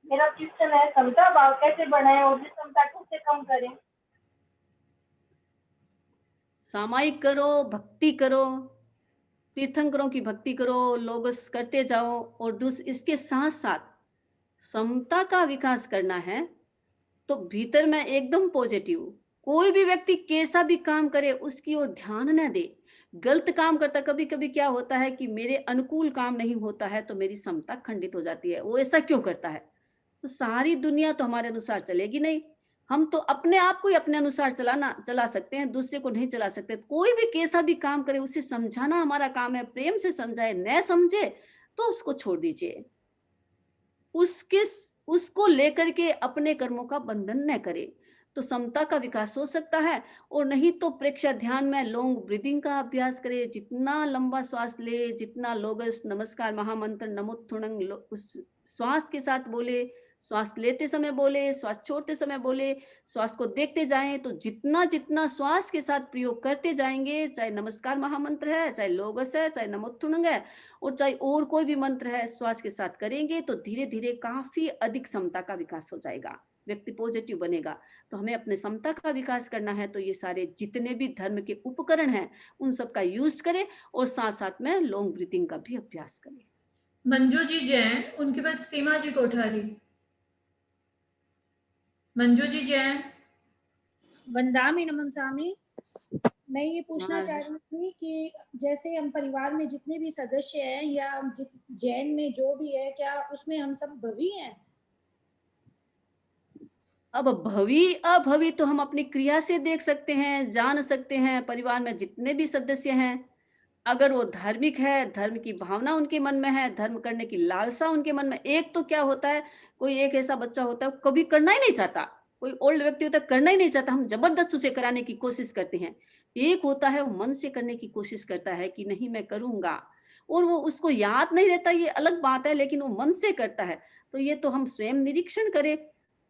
मेरा क्वेश्चन है समता भाव कैसे बढ़ाएं और विषमता कैसे कम करें? सामायिक करो, भक्ति करो, तीर्थंकरों की भक्ति करो, लोगस करते जाओ, और इसके साथ साथ समता का विकास करना है। तो भीतर में एकदम पॉजिटिव, कोई भी व्यक्ति कैसा भी काम करे उसकी ओर ध्यान न दे। गलत काम करता, कभी कभी क्या होता है कि मेरे अनुकूल काम नहीं होता है तो मेरी समता खंडित हो जाती है। वो ऐसा क्यों करता है? तो सारी दुनिया तो हमारे अनुसार चलेगी नहीं, हम तो अपने आप को ही अपने अनुसार चला सकते हैं, दूसरे को नहीं चला सकते। कोई भी कैसा भी काम करे उसे समझाना हमारा काम है, प्रेम से समझाए, न समझे तो उसको छोड़ दीजिए। उसको लेकर के अपने कर्मों का बंधन न करे, तो समता का विकास हो सकता है। और नहीं तो प्रेक्षा ध्यान में लॉन्ग ब्रीदिंग का अभ्यास करे, जितना लंबा श्वास ले, जितना लोगस नमस्कार महामंत्र नमोत्थुणंग उस श्वास के साथ बोले, श्वास लेते समय बोले, श्वास छोड़ते समय बोले, श्वास को देखते जाएं। तो जितना जितना श्वास के साथ प्रयोग करते जाएंगे, चाहे नमस्कार महामंत्र है, चाहे लोगस है, चाहे नमोत्थुणंग है, और चाहे और कोई भी मंत्र है, श्वास के साथ करेंगे तो धीरे धीरे काफी अधिक समता का विकास हो जाएगा, व्यक्ति पॉजिटिव बनेगा। तो हमें अपने समता का विकास करना है, तो ये सारे जितने भी धर्म के उपकरण हैं उन सब का यूज करें, और साथ साथ में लॉन्ग ब्रीथिंग का भी अभ्यास करें। मंजू जी जैन, उनके बाद सीमा जी कोठारी। मंजू जी जैन। वंदामि नमस्सामि। मैं ये पूछना चाह रही थी कि जैसे हम परिवार में जितने भी सदस्य हैं या जैन में जो भी है, क्या उसमें हम सब भवी हैं? अब भवी अभवी तो हम अपनी क्रिया से देख सकते हैं, जान सकते हैं। परिवार में जितने भी सदस्य हैं, अगर वो धार्मिक है, धर्म की भावना उनके मन में है, धर्म करने की लालसा उनके मन में। एक तो क्या होता है, कोई एक ऐसा बच्चा होता है कभी करना ही नहीं चाहता, कोई ओल्ड व्यक्ति होता है करना ही नहीं चाहता, हम जबरदस्त उसे कराने की कोशिश करते हैं। एक होता है वो मन से करने की कोशिश करता है कि नहीं मैं करूंगा, और वो उसको याद नहीं रहता, ये अलग बात है, लेकिन वो मन से करता है। तो ये तो हम स्वयं निरीक्षण करें,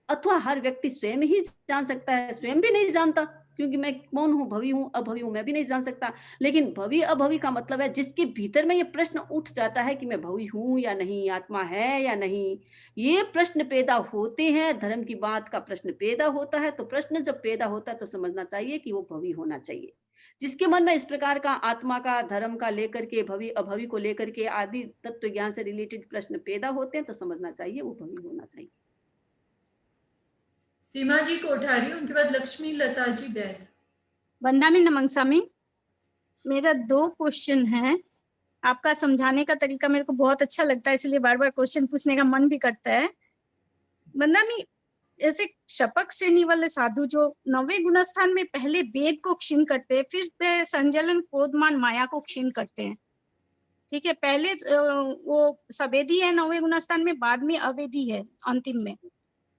अथवा हर व्यक्ति स्वयं ही जान सकता है। स्वयं भी नहीं जानता, क्योंकि मैं कौन हूँ, भवी हूँ अभवी हूँ, मैं भी नहीं जान सकता। लेकिन भवी अभवी का मतलब है जिसके भीतर में ये प्रश्न उठ जाता है कि मैं भवी हूँ या नहीं, आत्मा है या नहीं। ये प्रश्न पैदा होते हैं, धर्म की बात का प्रश्न पैदा होता है। तो प्रश्न जब पैदा होता है तो समझना चाहिए कि वो भवी होना चाहिए। जिसके मन में इस प्रकार का आत्मा का, धर्म का लेकर के, भवी अभवी को लेकर के आदि तत्व ज्ञान से रिलेटेड प्रश्न पैदा होते हैं, तो समझना चाहिए वो भवी होना चाहिए। सीमा जी कोठारी, उनके बाद लक्ष्मी लता जी बैद। वंदामि नमस्सामि। मेरा 2 क्वेश्चन है। आपका समझाने का तरीका मेरे को बहुत अच्छा लगता है, इसलिए बार बार क्वेश्चन पूछने का मन भी करता है। वंदामि, जैसे शपक श्रेणी वाले साधु जो 9वें गुणस्थान में पहले वेद को क्षीण करते हैं, फिर संजलन क्रोधमान माया को क्षीण करते हैं, ठीक है। पहले वो सवेदी है 9वें गुणस्थान में, बाद में अवेदी है अंतिम में।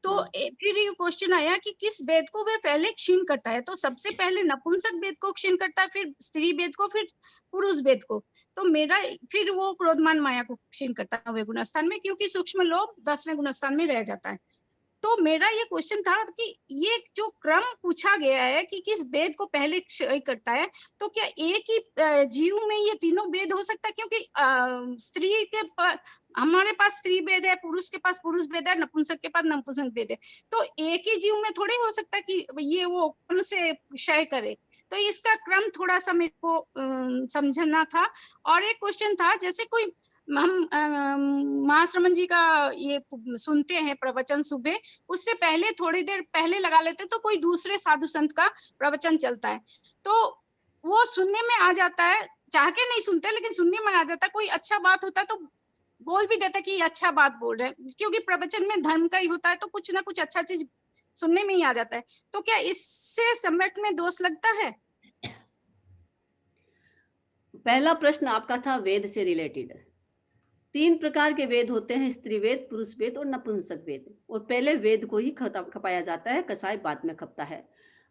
तो फिर ये क्वेश्चन आया कि किस वेद को वह पहले क्षीण करता है। तो सबसे पहले नपुंसक वेद को क्षीण करता है, फिर स्त्री वेद को, फिर पुरुष वेद को। तो मेरा फिर वो क्रोधमान माया को क्षीण करता है 9वें गुणस्थान में, क्योंकि सूक्ष्म लोभ 10वें गुणस्थान में रह जाता है। तो मेरा ये क्वेश्चन था कि ये जो क्रम पूछा गया है कि किस वेद को पहले क्षय करता है, तो क्या एक ही जीव में ये तीनों वेद हो सकता है? क्योंकि स्त्री के हमारे पास स्त्री वेद है, पुरुष के पास पुरुष वेद है, नपुंसक के पास नपुंसक वेद है। तो एक ही जीव में थोड़ी हो सकता है कि ये वो क्रम से क्षय करे। तो इसका क्रम थोड़ा सा मेरे को समझना था। और एक क्वेश्चन था, जैसे कोई हम महाश्रमण जी का ये सुनते हैं प्रवचन सुबह, उससे पहले थोड़ी देर पहले लगा लेते तो कोई दूसरे साधु संत का प्रवचन चलता है, तो वो सुनने में आ जाता है। चाह के नहीं सुनते, लेकिन सुनने में आ जाता है। कोई अच्छा बात होता है तो बोल भी देता कि ये अच्छा बात बोल रहे हैं, क्योंकि प्रवचन में धर्म का ही होता है, तो कुछ ना कुछ अच्छा चीज सुनने में ही आ जाता है। तो क्या इससे सम्यक में दोष लगता है? पहला प्रश्न आपका था वेद से रिलेटेड। 3 प्रकार के वेद होते हैं, स्त्री वेद, पुरुष वेद और नपुंसक वेद। और पहले वेद को ही खपाया जाता है, कसाय बाद में खपता है।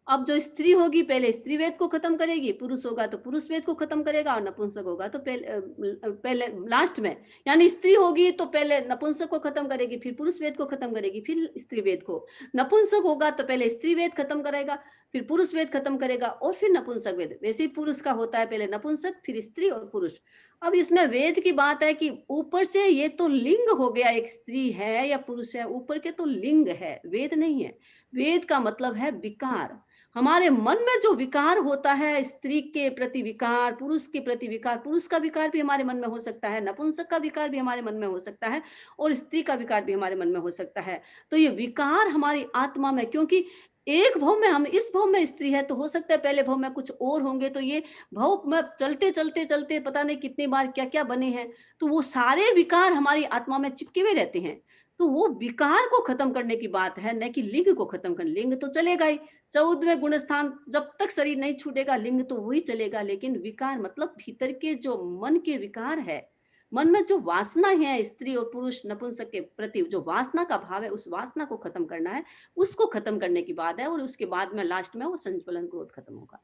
अब जो स्त्री होगी पहले स्त्री वेद को खत्म करेगी, पुरुष होगा तो पुरुष वेद को खत्म करेगा, और नपुंसक होगा तो पहले लास्ट में, यानी स्त्री होगी तो पहले नपुंसक को खत्म करेगी, फिर पुरुष वेद को खत्म करेगी, फिर स्त्री वेद को। नपुंसक होगा तो पहले स्त्री वेद खत्म करेगा, फिर पुरुष वेद खत्म करेगा, और फिर नपुंसक वेद। वैसे ही पुरुष का होता है पहले नपुंसक, फिर स्त्री और पुरुष। अब इसमें वेद की बात है कि ऊपर से ये तो लिंग हो गया, एक स्त्री है या पुरुष है, ऊपर के तो लिंग है, वेद नहीं है। वेद का मतलब है विकार। हमारे मन में जो विकार होता है, स्त्री के प्रति विकार, पुरुष के प्रति विकार, पुरुष का विकार भी हमारे मन में हो सकता है, नपुंसक का विकार भी हमारे मन में हो सकता है, और स्त्री का विकार भी हमारे मन में हो सकता है। तो ये विकार हमारी आत्मा में, क्योंकि एक भव में, हम इस भव में स्त्री है, तो हो सकता है पहले भव में कुछ और होंगे, तो ये भव में चलते चलते चलते पता नहीं कितनी बार क्या क्या बने हैं, तो वो सारे विकार हमारी आत्मा में चिपके हुए रहते हैं। तो वो विकार को खत्म करने की बात है, न कि लिंग को खत्म करना। लिंग तो चलेगा ही, 14वें गुण स्थान, जब तक शरीर नहीं छूटेगा लिंग तो वही चलेगा, लेकिन विकार मतलब भीतर के जो मन के विकार है, मन में जो वासना है स्त्री और पुरुष नपुंसक के प्रति, जो वासना का भाव है, उस वासना को खत्म करना है, उसको खत्म करने की बात है। और उसके बाद में लास्ट में वो संज्वलन क्रोध खत्म होगा।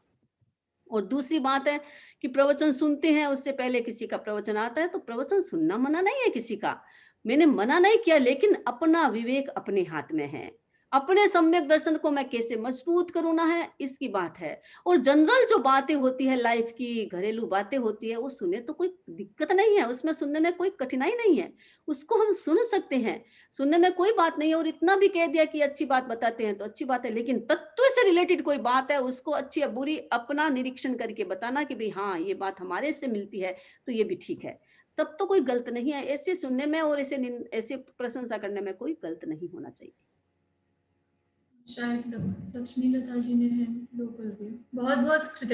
और दूसरी बात है कि प्रवचन सुनते हैं, उससे पहले किसी का प्रवचन आता है तो प्रवचन सुनना मना नहीं है किसी का, मैंने मना नहीं किया, लेकिन अपना विवेक अपने हाथ में है। अपने सम्यक दर्शन को मैं कैसे मजबूत करूँ ना है, इसकी बात है। और जनरल जो बातें होती है लाइफ की, घरेलू बातें होती है, वो सुने तो कोई दिक्कत नहीं है, उसमें सुनने में कोई कठिनाई नहीं है, उसको हम सुन सकते हैं, सुनने में कोई बात नहीं है। और इतना भी कह दिया कि अच्छी बात बताते हैं तो अच्छी बात है, लेकिन तत्व से रिलेटेड कोई बात है, उसको अच्छी या बुरी अपना निरीक्षण करके बताना कि भाई हाँ ये बात हमारे से मिलती है तो ये भी ठीक है, तब तो कोई गलत नहीं है। ऐसे सुनने में और ऐसे प्रशंसा करने में कोई गलत नहीं होना चाहिए। शायद लक्ष्मी लता जी ने हैंड लो कर दिया। बहुत बहुत